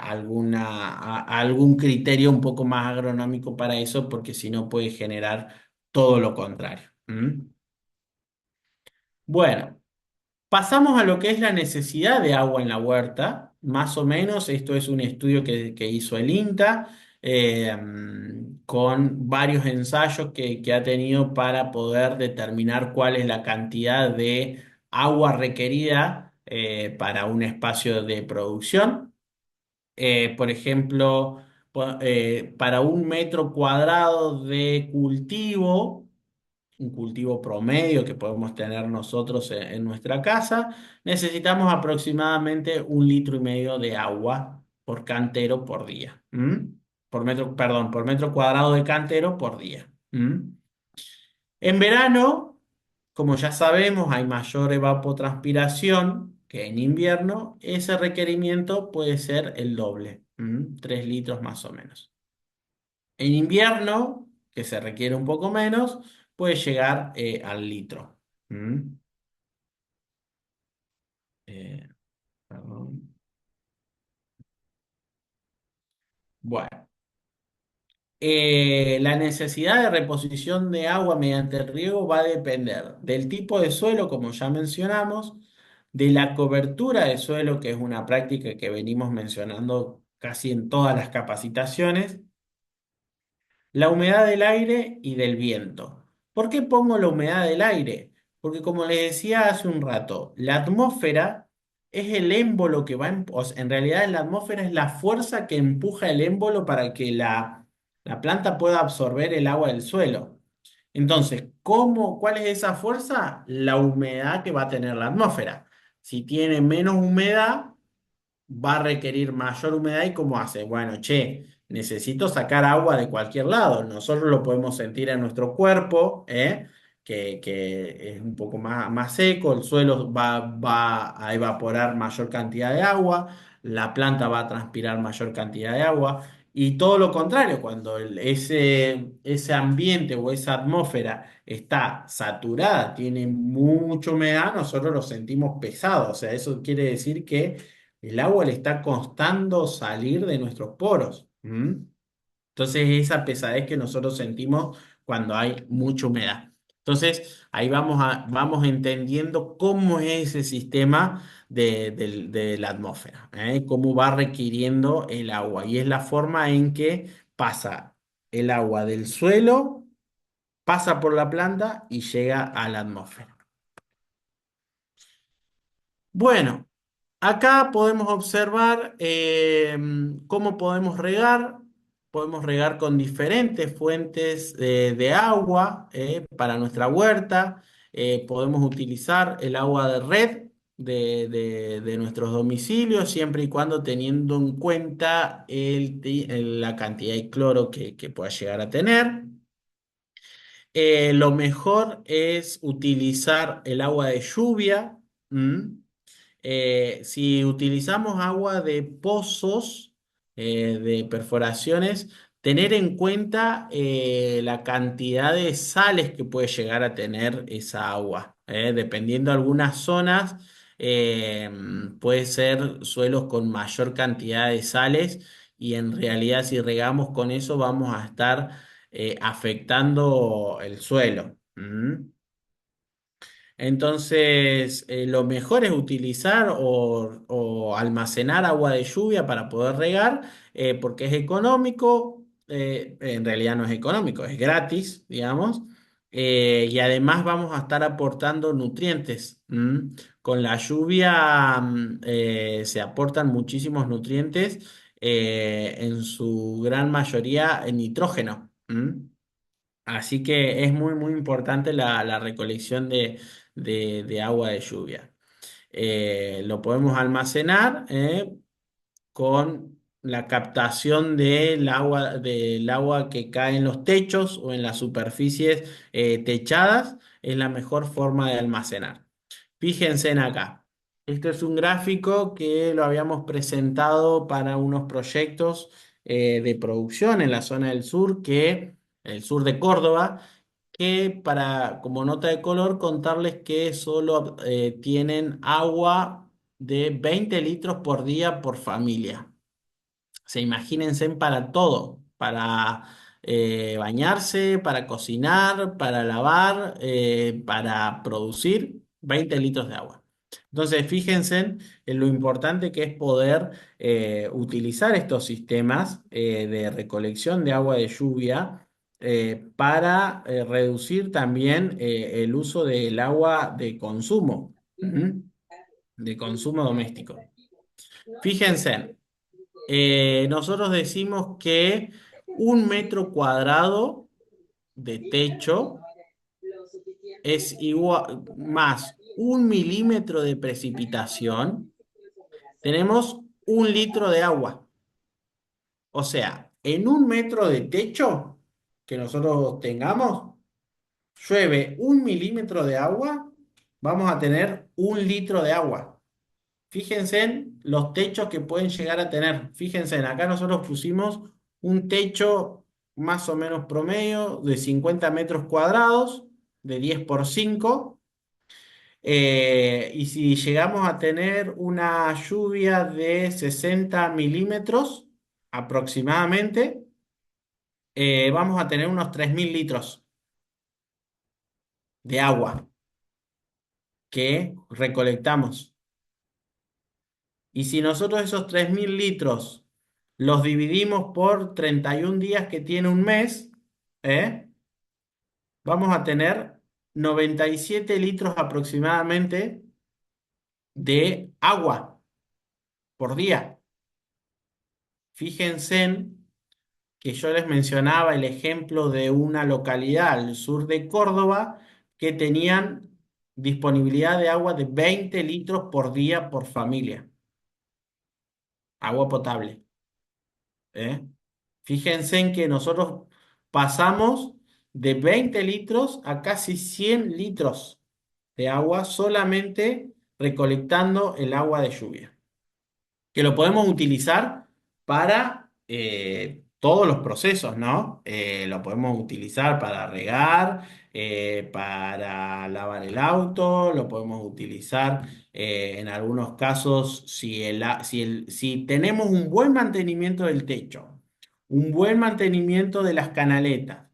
algún criterio un poco más agronómico para eso, porque si no puede generar todo lo contrario. ¿Mm? Bueno, pasamos a lo que es la necesidad de agua en la huerta. Más o menos, esto es un estudio que hizo el INTA con varios ensayos que ha tenido para poder determinar cuál es la cantidad de agua requerida para un espacio de producción. Por ejemplo, para 1 metro cuadrado de cultivo, un cultivo promedio que podemos tener nosotros en nuestra casa, necesitamos aproximadamente 1,5 litros de agua por cantero por día. ¿M? Perdón, por metro cuadrado de cantero por día. ¿M? En verano, como ya sabemos, hay mayor evapotranspiración que en invierno. Ese requerimiento puede ser el doble, 3 litros más o menos. En invierno, que se requiere un poco menos, puede llegar al litro. ¿Mm? Eh, perdón. Bueno. La necesidad de reposición de agua mediante el riego va a depender del tipo de suelo, como ya mencionamos, de la cobertura de suelo, que es una práctica que venimos mencionando casi en todas las capacitaciones, la humedad del aire y del viento. ¿Por qué pongo la humedad del aire? Porque como les decía hace un rato, la atmósfera es el émbolo que o sea, en realidad la atmósfera es la fuerza que empuja el émbolo para que la planta pueda absorber el agua del suelo. Entonces, ¿cuál es esa fuerza? La humedad que va a tener la atmósfera. Si tiene menos humedad, va a requerir mayor humedad y ¿cómo hace? Bueno, che, necesito sacar agua de cualquier lado. Nosotros lo podemos sentir en nuestro cuerpo, que es un poco más seco, el suelo va a evaporar mayor cantidad de agua, la planta va a transpirar mayor cantidad de agua. Y todo lo contrario, cuando ese ambiente o esa atmósfera está saturada, tiene mucha humedad, nosotros lo sentimos pesado. O sea, eso quiere decir que el agua le está costando salir de nuestros poros. Entonces, esa pesadez que nosotros sentimos cuando hay mucha humedad. Entonces, ahí vamos entendiendo cómo es ese sistema de la atmósfera, cómo va requiriendo el agua. Y es la forma en que pasa el agua del suelo, pasa por la planta y llega a la atmósfera. Bueno. Acá podemos observar cómo podemos regar. Podemos regar con diferentes fuentes de agua para nuestra huerta. Podemos utilizar el agua de red de nuestros domicilios, siempre y cuando teniendo en cuenta la cantidad de cloro que pueda llegar a tener. Lo mejor es utilizar el agua de lluvia. ¿M? Si utilizamos agua de pozos, de perforaciones, tener en cuenta la cantidad de sales que puede llegar a tener esa agua. Dependiendo de algunas zonas, eh, puede ser suelos con mayor cantidad de sales y en realidad si regamos con eso vamos a estar afectando el suelo. ¿Mm? Entonces, lo mejor es utilizar o almacenar agua de lluvia para poder regar, porque es económico, en realidad no es económico, es gratis, digamos, y además vamos a estar aportando nutrientes. ¿M? Con la lluvia, se aportan muchísimos nutrientes, en su gran mayoría en nitrógeno. ¿M? Así que es muy, muy importante la recolección de agua de lluvia. Lo podemos almacenar, con la captación del agua que cae en los techos o en las superficies techadas. Es la mejor forma de almacenar. Fíjense en acá. Este es un gráfico que lo habíamos presentado para unos proyectos de producción en la zona del sur, el sur de Córdoba, que para, como nota de color, contarles que solo tienen agua de 20 litros por día por familia. Se imagínense para todo, para bañarse, para cocinar, para lavar, para producir 20 litros de agua. Entonces, fíjense en lo importante que es poder utilizar estos sistemas de recolección de agua de lluvia, para reducir también el uso del agua de consumo, ¿m? De consumo doméstico. Fíjense. Nosotros decimos que 1 metro cuadrado de techo es igual más 1 milímetro de precipitación. Tenemos 1 litro de agua. O sea, en 1 metro de techo que nosotros tengamos, llueve 1 milímetro de agua, vamos a tener 1 litro de agua. Fíjense en los techos que pueden llegar a tener. Fíjense, acá nosotros pusimos un techo más o menos promedio de 50 metros cuadrados, de 10 por 5. Y si llegamos a tener una lluvia de 60 milímetros aproximadamente, vamos a tener unos 3.000 litros de agua que recolectamos. Y si nosotros esos 3.000 litros los dividimos por 31 días que tiene un mes, ¿eh? Vamos a tener 97 litros aproximadamente de agua por día. Fíjense en que yo les mencionaba el ejemplo de una localidad al sur de Córdoba que tenían disponibilidad de agua de 20 litros por día por familia, agua potable. ¿Eh? Fíjense en que nosotros pasamos de 20 litros a casi 100 litros de agua solamente recolectando el agua de lluvia, que lo podemos utilizar para todos los procesos, ¿no? Lo podemos utilizar para regar, para lavar el auto, lo podemos utilizar en algunos casos si tenemos un buen mantenimiento del techo, un buen mantenimiento de las canaletas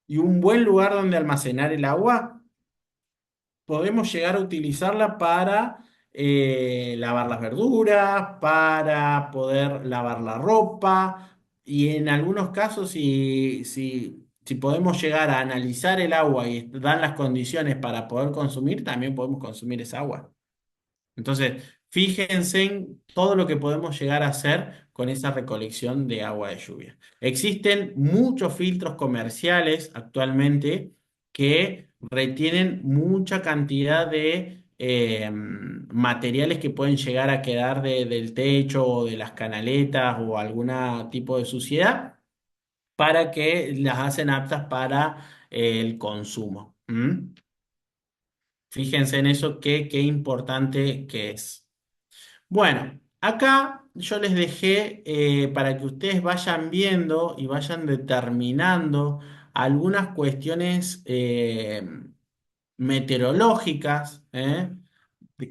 y un buen lugar donde almacenar el agua, podemos llegar a utilizarla para lavar las verduras, para poder lavar la ropa y en algunos casos si podemos llegar a analizar el agua y dan las condiciones para poder consumir, también podemos consumir esa agua. Entonces, fíjense en todo lo que podemos llegar a hacer con esa recolección de agua de lluvia. Existen muchos filtros comerciales actualmente que retienen mucha cantidad de materiales que pueden llegar a quedar del techo o de las canaletas o algún tipo de suciedad para que las hacen aptas para el consumo. ¿Mm? Fíjense en eso, qué importante que es. Bueno, acá yo les dejé para que ustedes vayan viendo y vayan determinando algunas cuestiones meteorológicas,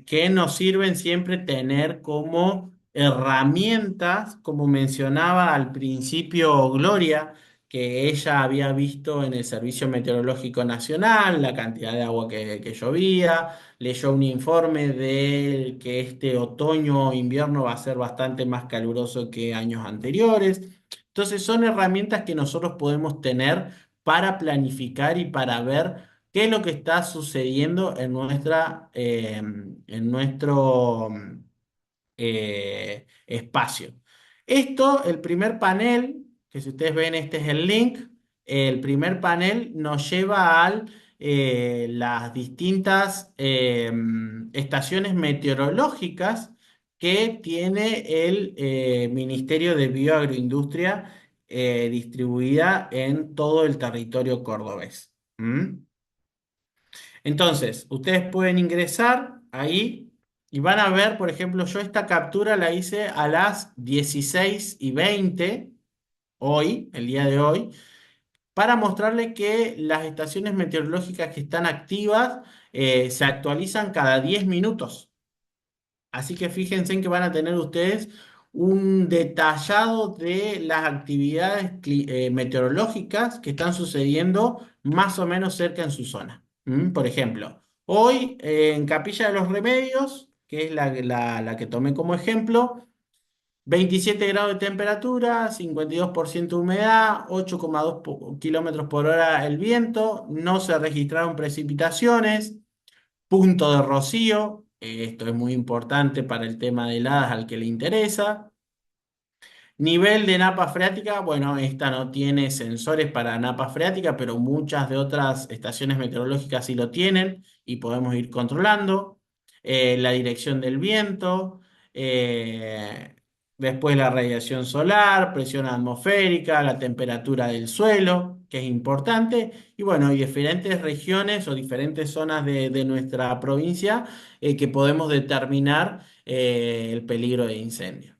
que nos sirven siempre tener como herramientas, como mencionaba al principio Gloria, que ella había visto en el Servicio Meteorológico Nacional, la cantidad de agua que llovía, leyó un informe de que este otoño o invierno va a ser bastante más caluroso que años anteriores. Entonces son herramientas que nosotros podemos tener para planificar y para ver qué es lo que está sucediendo en nuestro espacio. Esto, el primer panel, que si ustedes ven, este es el link, el primer panel nos lleva a las distintas estaciones meteorológicas que tiene el Ministerio de Bioagroindustria distribuida en todo el territorio cordobés. ¿Mm? Entonces, ustedes pueden ingresar ahí y van a ver, por ejemplo, yo esta captura la hice a las 16:20 hoy, el día de hoy, para mostrarles que las estaciones meteorológicas que están activas se actualizan cada 10 minutos. Así que fíjense en que van a tener ustedes un detallado de las actividades meteorológicas que están sucediendo más o menos cerca en su zona. Por ejemplo, hoy en Capilla de los Remedios, que es la que tomé como ejemplo, 27 grados de temperatura, 52% de humedad, 8,2 kilómetros por hora el viento, no se registraron precipitaciones. Punto de rocío, esto es muy importante para el tema de heladas al que le interesa. Nivel de napa freática, bueno, esta no tiene sensores para napa freática, pero muchas de otras estaciones meteorológicas sí lo tienen y podemos ir controlando. La dirección del viento, eh, después la radiación solar, presión atmosférica, la temperatura del suelo, que es importante, y bueno, y diferentes regiones o diferentes zonas de nuestra provincia que podemos determinar el peligro de incendio.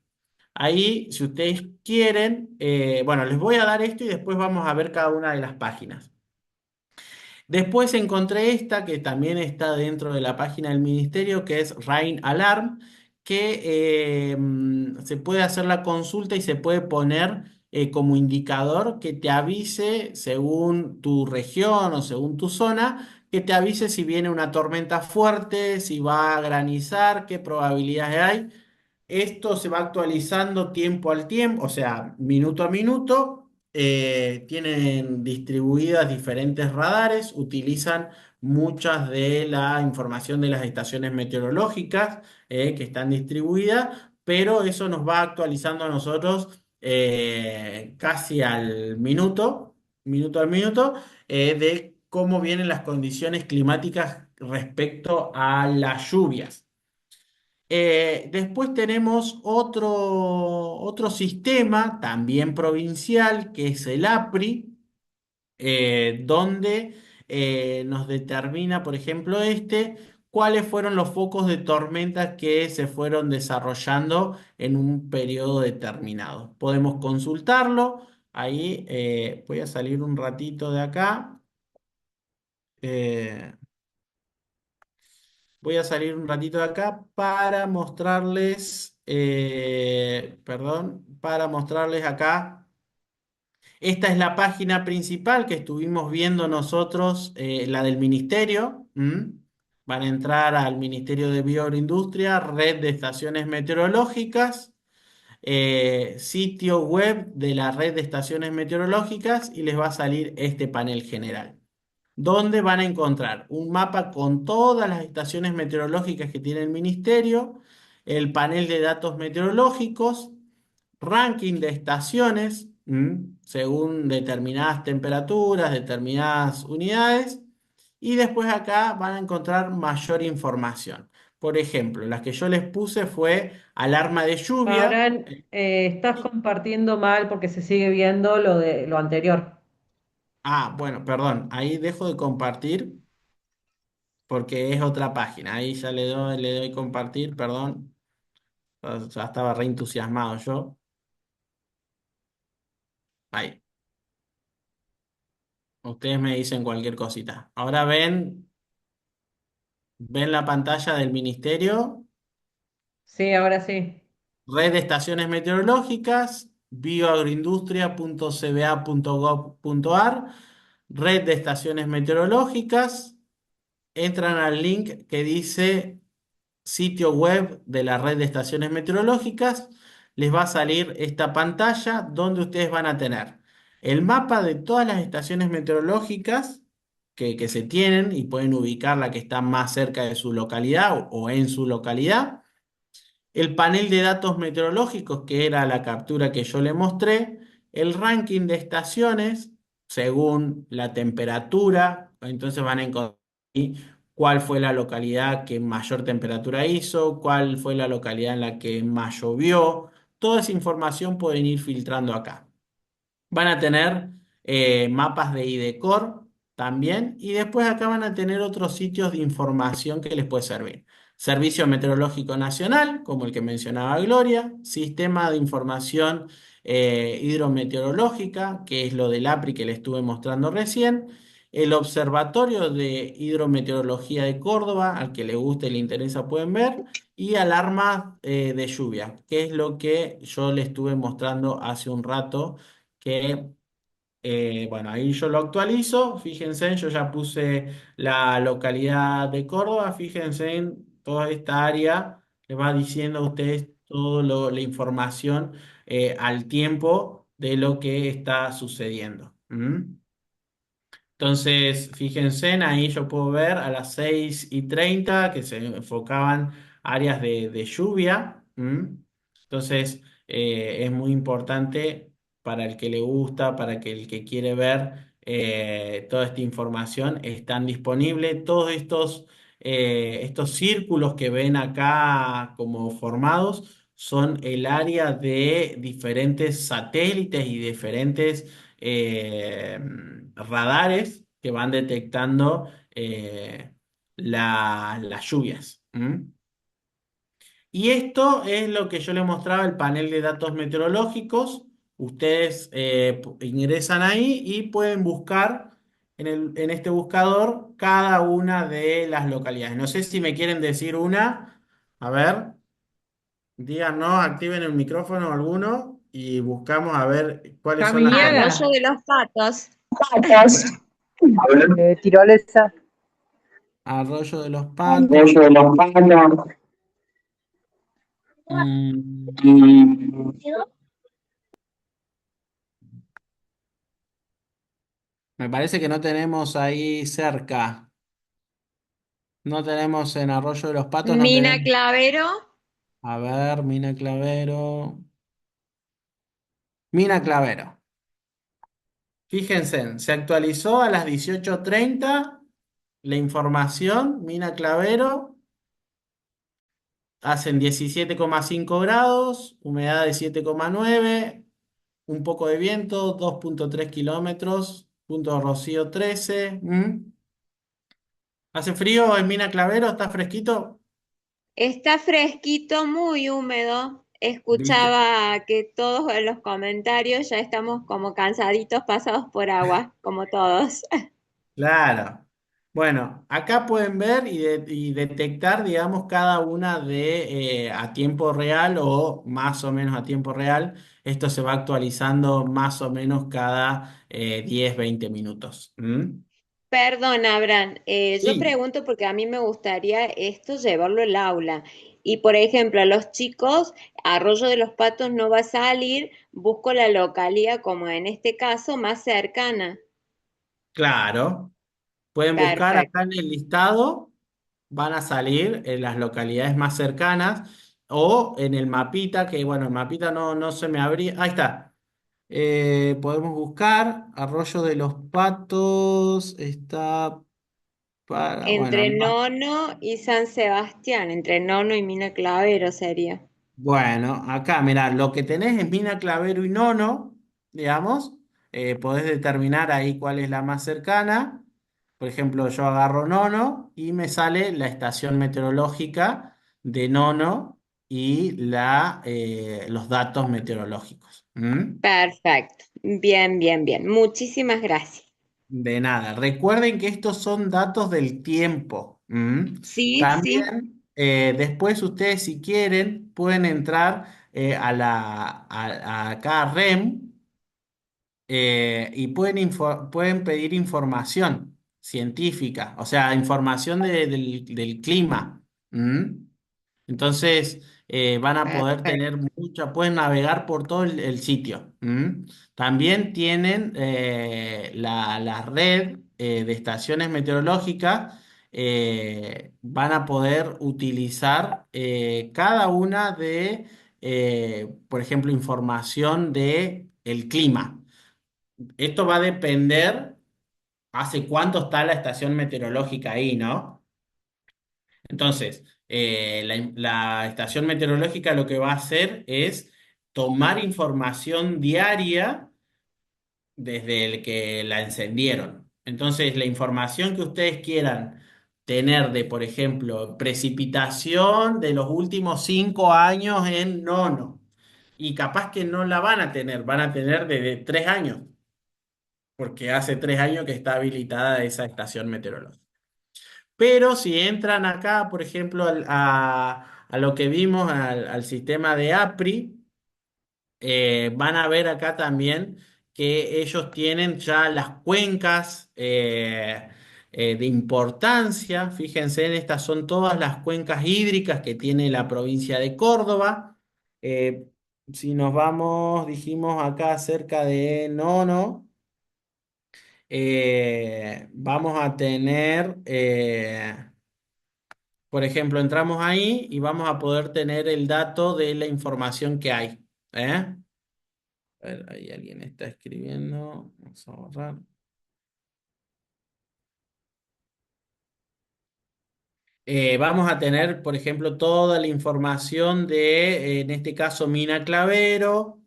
Ahí, si ustedes quieren, bueno, les voy a dar esto y después vamos a ver cada una de las páginas. Después encontré esta que también está dentro de la página del ministerio, que es Rain Alarm, que se puede hacer la consulta y se puede poner como indicador que te avise según tu región o según tu zona, que te avise si viene una tormenta fuerte, si va a granizar, qué probabilidades hay. Esto se va actualizando tiempo al tiempo, o sea, minuto a minuto. Tienen distribuidas diferentes radares, utilizan muchas de la información de las estaciones meteorológicas que están distribuidas, pero eso nos va actualizando a nosotros casi al minuto al minuto, de cómo vienen las condiciones climáticas respecto a las lluvias. Después tenemos otro sistema, también provincial, que es el APRI, donde nos determina, por ejemplo, cuáles fueron los focos de tormentas que se fueron desarrollando en un periodo determinado. Podemos consultarlo. Ahí voy a salir un ratito de acá. Eh, Voy a salir un ratito de acá para mostrarles, perdón, para mostrarles acá. Esta es la página principal que estuvimos viendo nosotros, la del ministerio. Van a entrar al Ministerio de Bioindustria, red de estaciones meteorológicas, sitio web de la red de estaciones meteorológicas y les va a salir este panel general donde van a encontrar un mapa con todas las estaciones meteorológicas que tiene el ministerio, el panel de datos meteorológicos, ranking de estaciones, según determinadas temperaturas, determinadas unidades, y después acá van a encontrar mayor información. Por ejemplo, las que yo les puse fue alarma de lluvia. Ahora estás compartiendo mal porque se sigue viendo lo de lo anterior. Bueno, perdón, ahí dejo de compartir porque es otra página. Ahí ya le doy compartir, perdón. Ya estaba re entusiasmado yo. Ahí, ustedes me dicen cualquier cosita. Ahora ven la pantalla del ministerio, Sí, ahora sí. red de estaciones meteorológicas, bioagroindustria.cba.gov.ar, red de estaciones meteorológicas, entran al link que dice sitio web de la red de estaciones meteorológicas, les va a salir esta pantalla donde ustedes van a tener el mapa de todas las estaciones meteorológicas que se tienen y pueden ubicar la que está más cerca de su localidad o en su localidad. El panel de datos meteorológicos, que era la captura que yo le mostré, el ranking de estaciones según la temperatura, entonces van a encontrar ahí cuál fue la localidad que mayor temperatura hizo, cuál fue la localidad en la que más llovió. Toda esa información pueden ir filtrando acá. Van a tener mapas de IDECOR también y después acá van a tener otros sitios de información que les puede servir. Servicio Meteorológico Nacional, como el que mencionaba Gloria, Sistema de Información Hidrometeorológica, que es lo del APRI que le estuve mostrando recién, el Observatorio de Hidrometeorología de Córdoba, al que le guste y le interesa pueden ver, y alarmas de lluvia, que es lo que yo le estuve mostrando hace un rato que, bueno, ahí yo lo actualizo, fíjense, yo ya puse la localidad de Córdoba, fíjense en toda esta área, le va diciendo a ustedes toda la información al tiempo de lo que está sucediendo. ¿Mm? Entonces, fíjense, ahí yo puedo ver a las 6:30 que se enfocaban áreas de lluvia. ¿M? Entonces, es muy importante para el que le gusta, para que el que quiere ver toda esta información, están disponibles. Todos estos círculos que ven acá como formados son el área de diferentes satélites y diferentes radares que van detectando las lluvias. ¿M? Y esto es lo que yo les mostraba, el panel de datos meteorológicos. Ustedes ingresan ahí y pueden buscar en este buscador cada una de las localidades. No sé si me quieren decir una. A ver, díganos, activen el micrófono alguno y buscamos a ver cuáles son las que... Caminera. Arroyo de los Patos. Patas. Tirolesa. Arroyo de los Patos. Arroyo de los Patos. mm, Me parece que no tenemos ahí cerca. No tenemos en Arroyo de los Patos, no Mina tenemos. Clavero. A ver, Mina Clavero. Mina Clavero. Fíjense, se actualizó a las 18:30 la información. Mina Clavero. Hacen 17,5 grados, humedad de 7,9, un poco de viento, 2,3 kilómetros, punto de rocío 13. ¿Mm? ¿Hace frío en Mina Clavero? ¿Está fresquito? Está fresquito, muy húmedo. ¿Viste? Escuchaba que todos en los comentarios ya estamos como cansaditos, pasados por agua, como todos. Claro. Bueno, acá pueden ver y detectar, digamos, cada una de a tiempo real o más o menos a tiempo real. Esto se va actualizando más o menos cada 10, 20 minutos. ¿Mm? Perdón, Abraham, yo Sí, pregunto porque a mí me gustaría esto llevarlo al aula. Y por ejemplo, a los chicos, Arroyo de los Patos no va a salir, busco la localidad, como en este caso, más cercana. claro. Pueden buscar Perfecto. acá en el listado, van a salir en las localidades más cercanas o en el mapita, que bueno, el mapita no se me abría. Ahí está. Podemos buscar Arroyo de los Patos, está para, bueno, Entre no. Nono y San Sebastián, entre Nono y Mina Clavero sería. Bueno, acá, mirá, lo que tenés es Mina, Clavero y Nono, digamos. Podés determinar ahí cuál es la más cercana. Por ejemplo, yo agarro Nono y me sale la estación meteorológica de Nono y los datos meteorológicos. ¿Mm? Perfecto. Bien, bien, bien. Muchísimas gracias. De nada. Recuerden que estos son datos del tiempo. ¿M? Sí, sí. También, después ustedes, si quieren, pueden entrar. a cada REM, y pueden pedir información científica, o sea, información del clima. ¿Mm? Entonces, van a poder Perfecto. tener pueden navegar por todo el sitio. ¿Mm? También tienen la red de estaciones meteorológicas, van a poder utilizar cada una por ejemplo, información de el clima. Esto va a depender hace cuánto está la estación meteorológica ahí, ¿no? Entonces, la estación meteorológica lo que va a hacer es tomar información diaria desde el que la encendieron. Entonces, la información que ustedes quieran tener de, por ejemplo, precipitación de los últimos 5 años en Nono, y capaz que no la van a tener desde 3 años, porque hace 3 años que está habilitada esa estación meteorológica. Pero si entran acá, por ejemplo, a lo que vimos, al sistema de APRI, van a ver acá también que ellos tienen ya las cuencas de importancia. Fíjense, estas son todas las cuencas hídricas que tiene la provincia de Córdoba. Eh, si nos vamos, dijimos acá cerca de Nono, vamos a tener, por ejemplo, entramos ahí y vamos a poder tener el dato de la información que hay. ¿Eh? A ver, ahí alguien está escribiendo. Vamos a borrar. Vamos a tener, por ejemplo, toda la información de, en este caso, Mina Clavero.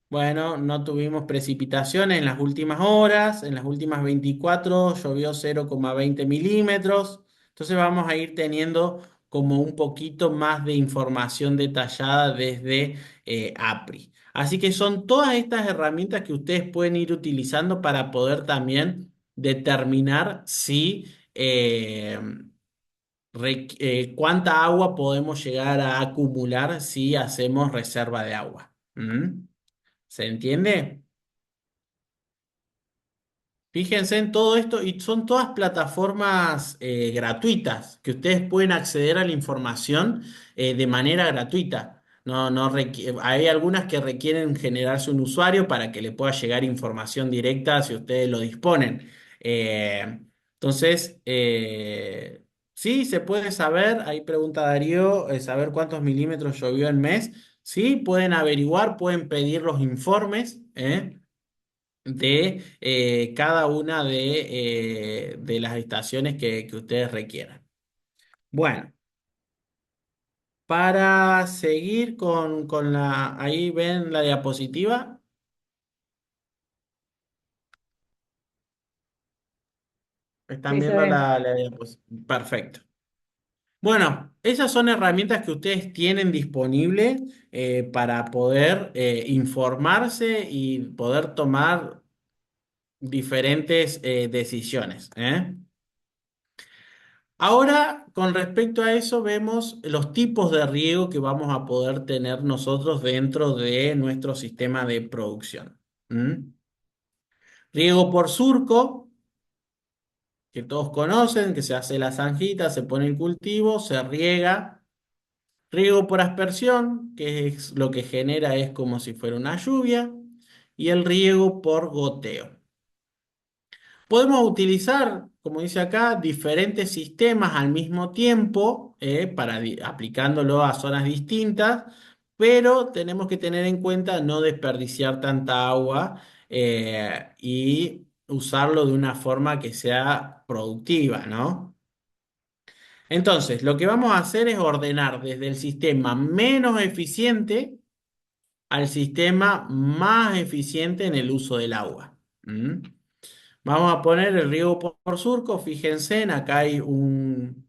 Bueno, no tuvimos precipitaciones en las últimas horas. En las últimas 24 llovió 0,20 milímetros. Entonces vamos a ir teniendo como un poquito más de información detallada desde APRI. Así que son todas estas herramientas que ustedes pueden ir utilizando para poder también determinar si cuánta agua podemos llegar a acumular si hacemos reserva de agua. ¿Se entiende? Fíjense en todo esto y son todas plataformas gratuitas que ustedes pueden acceder a la información de manera gratuita. Hay algunas que requieren generarse un usuario para que le pueda llegar información directa si ustedes lo disponen. Entonces, sí, se puede saber, ahí pregunta Darío, saber cuántos milímetros llovió en mes. Sí, pueden averiguar, pueden pedir los informes. De cada una de las estaciones que ustedes requieran. Bueno, para seguir con ahí ven la diapositiva, están Sí, se viendo ve. la diapositiva. Perfecto. Bueno, esas son herramientas que ustedes tienen disponibles para poder informarse y poder tomar diferentes decisiones. Ahora, con respecto a eso, vemos los tipos de riego que vamos a poder tener nosotros dentro de nuestro sistema de producción. ¿Mm? Riego por surco, que todos conocen, que se hace la zanjita, se pone el cultivo, se riega. Riego por aspersión, que es lo que genera es como si fuera una lluvia. Y el riego por goteo. Podemos utilizar, como dice acá, diferentes sistemas al mismo tiempo aplicándolo a zonas distintas, pero tenemos que tener en cuenta no desperdiciar tanta agua y usarlo de una forma que sea productiva, ¿no? Entonces, lo que vamos a hacer es ordenar desde el sistema menos eficiente al sistema más eficiente en el uso del agua. ¿Mm? Vamos a poner el riego por surco. Fíjense, acá hay un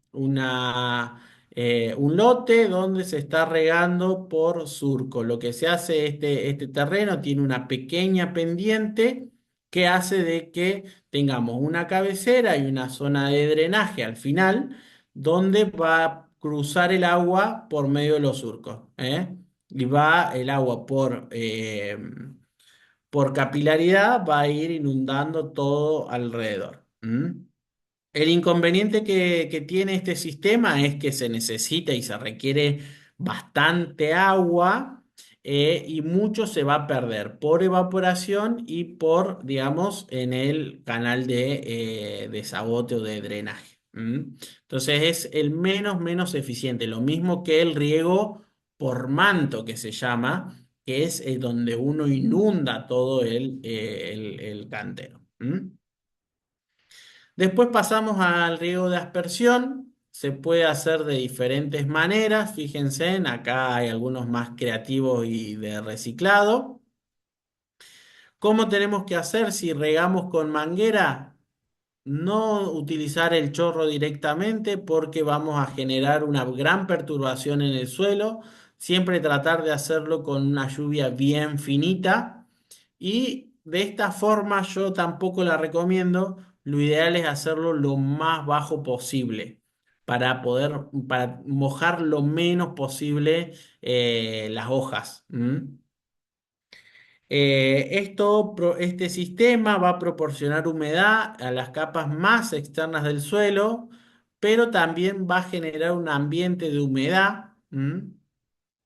lote donde se está regando por surco. Lo que se hace, este terreno tiene una pequeña pendiente que hace de que tengamos una cabecera y una zona de drenaje al final, donde va a cruzar el agua por medio de los surcos. y va el agua por capilaridad, va a ir inundando todo alrededor. ¿Mm? El inconveniente que tiene este sistema es que se necesita y se requiere bastante agua, y mucho se va a perder por evaporación y por, digamos, en el canal de desabote o de drenaje. ¿Mm? Entonces es el menos eficiente, lo mismo que el riego por manto que se llama, que es donde uno inunda todo el cantero. ¿Mm? Después pasamos al riego de aspersión. Se puede hacer de diferentes maneras. Fíjense, acá hay algunos más creativos y de reciclado. ¿Cómo tenemos que hacer si regamos con manguera? No utilizar el chorro directamente porque vamos a generar una gran perturbación en el suelo. Siempre tratar de hacerlo con una lluvia bien finita. Y de esta forma yo tampoco la recomiendo. Lo ideal es hacerlo lo más bajo posible para mojar lo menos posible las hojas. ¿Mm? Este sistema va a proporcionar humedad a las capas más externas del suelo, pero también va a generar un ambiente de humedad. ¿M?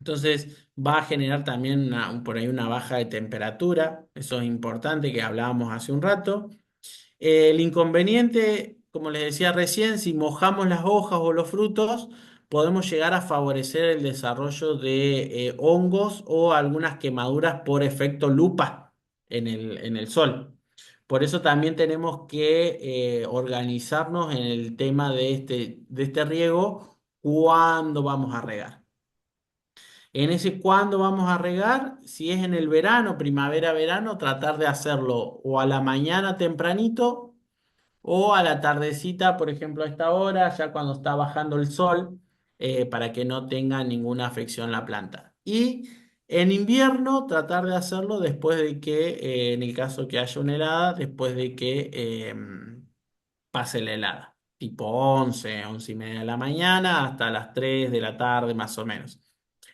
Entonces va a generar también por ahí una baja de temperatura. Eso es importante que hablábamos hace un rato. El inconveniente, como les decía recién, si mojamos las hojas o los frutos, podemos llegar a favorecer el desarrollo de hongos o algunas quemaduras por efecto lupa en el sol. Por eso también tenemos que organizarnos en el tema de este riego, cuándo vamos a regar. En ese cuándo vamos a regar, si es en el verano, primavera, verano, tratar de hacerlo o a la mañana tempranito o a la tardecita, por ejemplo, a esta hora, ya cuando está bajando el sol, para que no tenga ninguna afección la planta. Y en invierno, tratar de hacerlo después de que, en el caso que haya una helada, después de que pase la helada, tipo 11, 11:30 de la mañana hasta las 3 de la tarde, más o menos.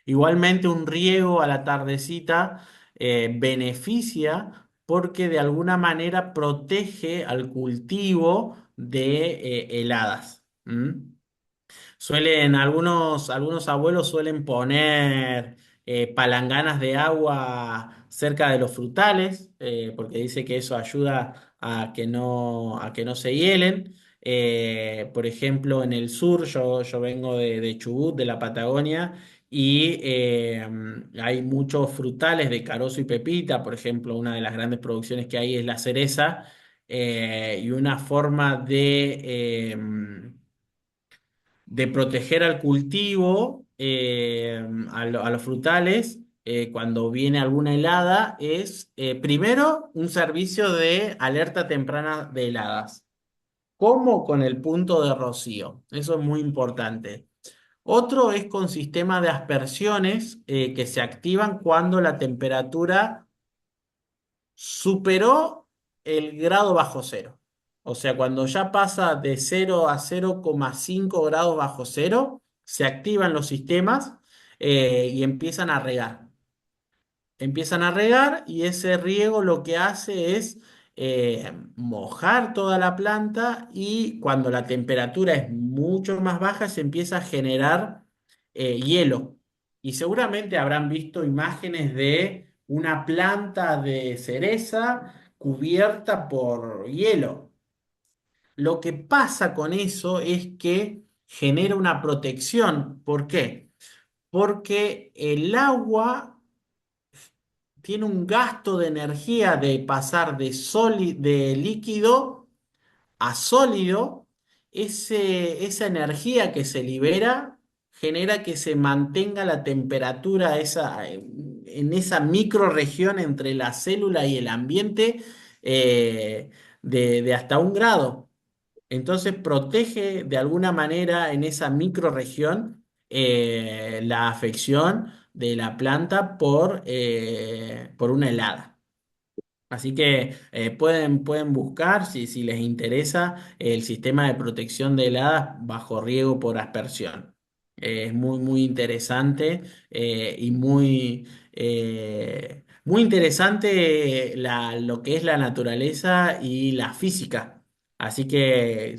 Igualmente, un riego a la tardecita beneficia porque de alguna manera protege al cultivo de heladas. ¿Mm? Algunos abuelos suelen poner palanganas de agua cerca de los frutales, porque dice que eso ayuda a que no se hielen. Por ejemplo, en el sur, yo vengo de Chubut, de la Patagonia, y hay muchos frutales de carozo y pepita. Por ejemplo, una de las grandes producciones que hay es la cereza, y una forma de proteger al cultivo, a los frutales, cuando viene alguna helada, es primero un servicio de alerta temprana de heladas, como con el punto de rocío. Eso es muy importante. Otro es con sistema de aspersiones que se activan cuando la temperatura superó el grado bajo cero. O sea, cuando ya pasa de 0 a 0,5 grados bajo cero, se activan los sistemas y empiezan a regar, y ese riego lo que hace es mojar toda la planta, y cuando la temperatura es mucho más baja se empieza a generar hielo. Y seguramente habrán visto imágenes de una planta de cereza cubierta por hielo. Lo que pasa con eso es que genera una protección. ¿Por qué? Porque el agua tiene un gasto de energía de pasar de líquido a sólido. Esa energía que se libera genera que se mantenga la temperatura en esa microregión entre la célula y el ambiente, de hasta 1 grado. Entonces protege de alguna manera en esa microrregión la afección de la planta por una helada. Así que pueden buscar, si les interesa, el sistema de protección de heladas bajo riego por aspersión. Es muy, muy interesante y muy interesante lo que es la naturaleza y la física. Así que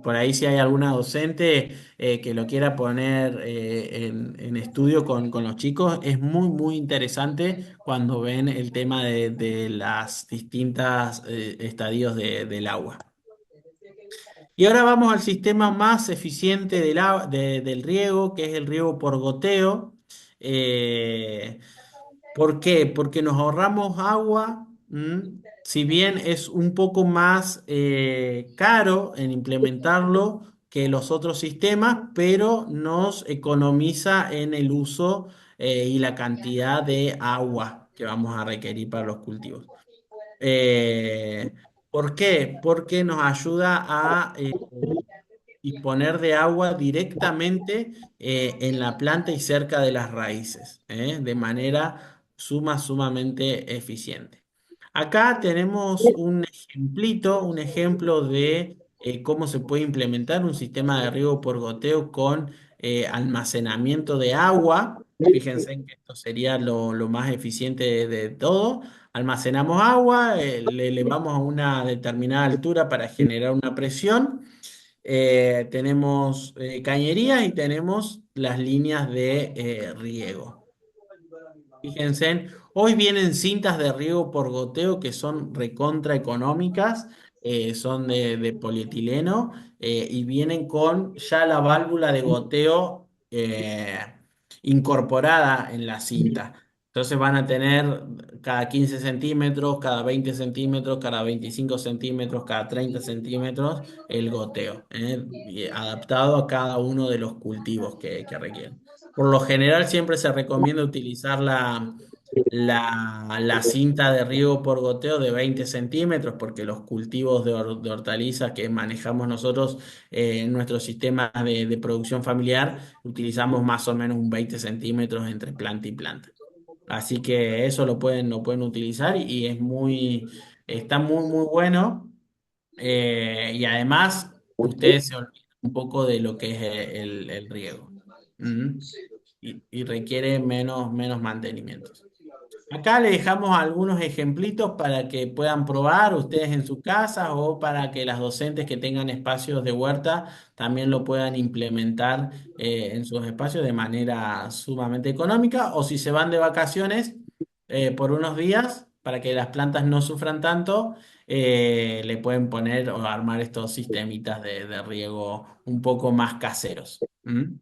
por ahí si hay alguna docente que lo quiera poner en estudio con los chicos, es muy, muy interesante cuando ven el tema de las distintas estadios del agua. Y ahora vamos al sistema más eficiente del riego, que es el riego por goteo. Eh, ¿Por qué? Porque nos ahorramos agua, si bien es un poco más caro en implementarlo que los otros sistemas, pero nos economiza en el uso y la cantidad de agua que vamos a requerir para los cultivos. Eh, ¿Por qué? Porque nos ayuda a disponer de agua directamente en la planta y cerca de las raíces, de manera sumamente eficiente. Acá tenemos un ejemplito, un ejemplo de cómo se puede implementar un sistema de riego por goteo con almacenamiento de agua. Fíjense en que esto sería lo más eficiente de todo. Almacenamos agua, le elevamos a una determinada altura para generar una presión. Tenemos cañerías y tenemos las líneas de riego. Fíjense, hoy vienen cintas de riego por goteo que son recontra económicas, son de polietileno y vienen con ya la válvula de goteo incorporada en la cinta. Entonces van a tener cada 15 centímetros, cada 20 centímetros, cada 25 centímetros, cada 30 centímetros el goteo, y adaptado a cada uno de los cultivos que requieren. Por lo general siempre se recomienda utilizar la cinta de riego por goteo de 20 centímetros porque los cultivos de hortalizas que manejamos nosotros en nuestro sistema de producción familiar utilizamos más o menos un 20 centímetros entre planta y planta. Así que eso lo pueden utilizar y está muy, muy bueno. Y además, ustedes se olvidan un poco de lo que es el riego. ¿Mm? Y requiere menos mantenimientos. Acá le dejamos algunos ejemplitos para que puedan probar ustedes en sus casas o para que las docentes que tengan espacios de huerta también lo puedan implementar en sus espacios de manera sumamente económica o si se van de vacaciones por unos días para que las plantas no sufran tanto, le pueden poner o armar estos sistemitas de riego un poco más caseros. ¿Mm?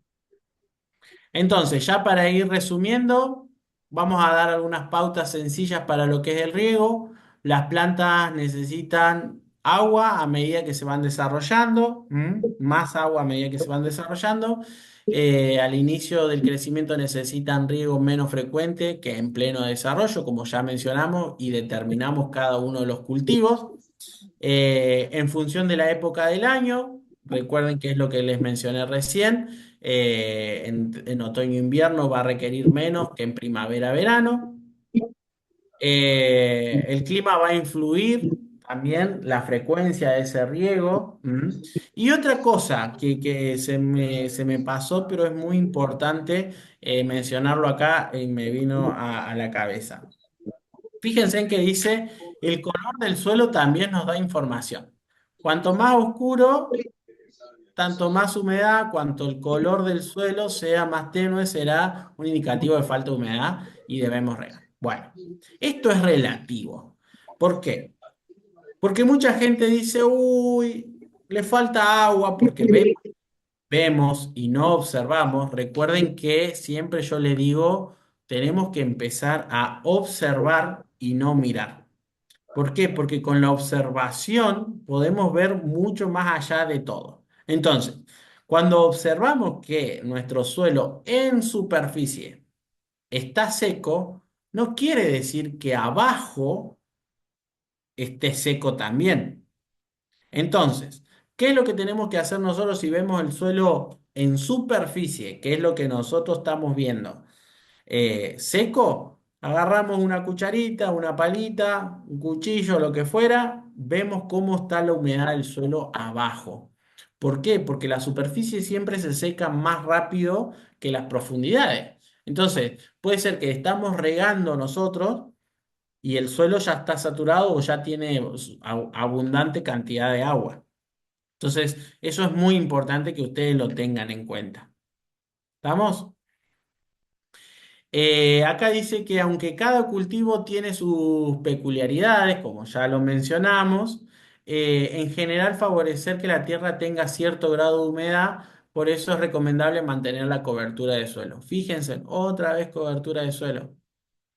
Entonces, ya para ir resumiendo, vamos a dar algunas pautas sencillas para lo que es el riego. Las plantas necesitan agua a medida que se van desarrollando, más agua a medida que se van desarrollando. Al inicio del crecimiento necesitan riego menos frecuente que en pleno desarrollo, como ya mencionamos y determinamos cada uno de los cultivos. En función de la época del año, recuerden que es lo que les mencioné recién, en otoño-invierno va a requerir menos que en primavera-verano. El clima va a influir también la frecuencia de ese riego. Y otra cosa que se me pasó, pero es muy importante mencionarlo acá y me vino a la cabeza. Fíjense en que dice, el color del suelo también nos da información. Cuanto más oscuro, tanto más humedad, cuanto el color del suelo sea más tenue, será un indicativo de falta de humedad y debemos regar. Bueno, esto es relativo. ¿Por qué? Porque mucha gente dice, uy, le falta agua porque vemos y no observamos. Recuerden que siempre yo les digo, tenemos que empezar a observar y no mirar. ¿Por qué? Porque con la observación podemos ver mucho más allá de todo. Entonces, cuando observamos que nuestro suelo en superficie está seco, no quiere decir que abajo esté seco también. Entonces, ¿qué es lo que tenemos que hacer nosotros si vemos el suelo en superficie? ¿Qué es lo que nosotros estamos viendo? Seco, agarramos una cucharita, una palita, un cuchillo, lo que fuera, vemos cómo está la humedad del suelo abajo. ¿Por qué? Porque la superficie siempre se seca más rápido que las profundidades. Entonces, puede ser que estamos regando nosotros y el suelo ya está saturado o ya tiene abundante cantidad de agua. Entonces, eso es muy importante que ustedes lo tengan en cuenta. ¿Estamos? Acá dice que aunque cada cultivo tiene sus peculiaridades, como ya lo mencionamos, en general favorecer que la tierra tenga cierto grado de humedad, por eso es recomendable mantener la cobertura de suelo. Fíjense, otra vez cobertura de suelo.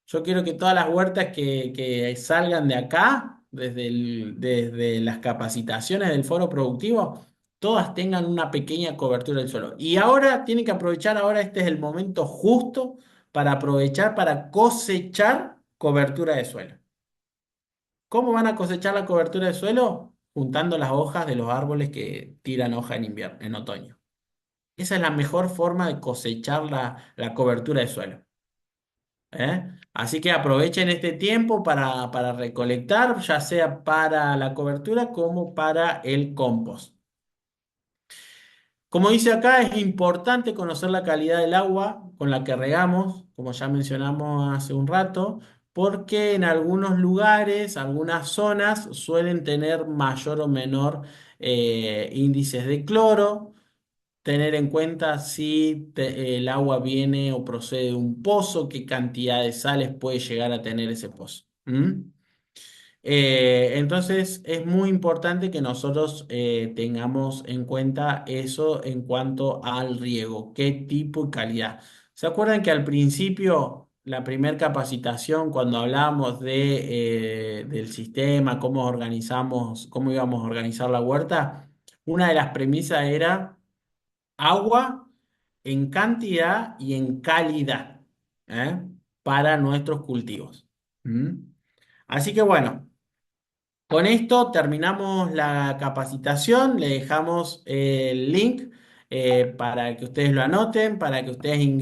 Yo quiero que todas las huertas que salgan de acá, desde las capacitaciones del foro productivo, todas tengan una pequeña cobertura del suelo. Y ahora tienen que aprovechar, ahora este es el momento justo para aprovechar para cosechar cobertura de suelo. ¿Cómo van a cosechar la cobertura de suelo? Juntando las hojas de los árboles que tiran hoja en invierno, en otoño. Esa es la mejor forma de cosechar la cobertura de suelo. ¿Eh? Así que aprovechen este tiempo para recolectar, ya sea para la cobertura como para el compost. Como dice acá, es importante conocer la calidad del agua con la que regamos, como ya mencionamos hace un rato, porque en algunos lugares, algunas zonas suelen tener mayor o menor índices de cloro. Tener en cuenta si el agua viene o procede de un pozo, qué cantidad de sales puede llegar a tener ese pozo. ¿Mm? Entonces es muy importante que nosotros tengamos en cuenta eso en cuanto al riego, qué tipo y calidad. ¿Se acuerdan que al principio, la primera capacitación, cuando hablamos del sistema, cómo organizamos, cómo íbamos a organizar la huerta, una de las premisas era agua en cantidad y en calidad, ¿eh? Para nuestros cultivos. ¿Mm? Así que bueno, con esto terminamos la capacitación. Le dejamos el link para que ustedes lo anoten, para que ustedes ingresen.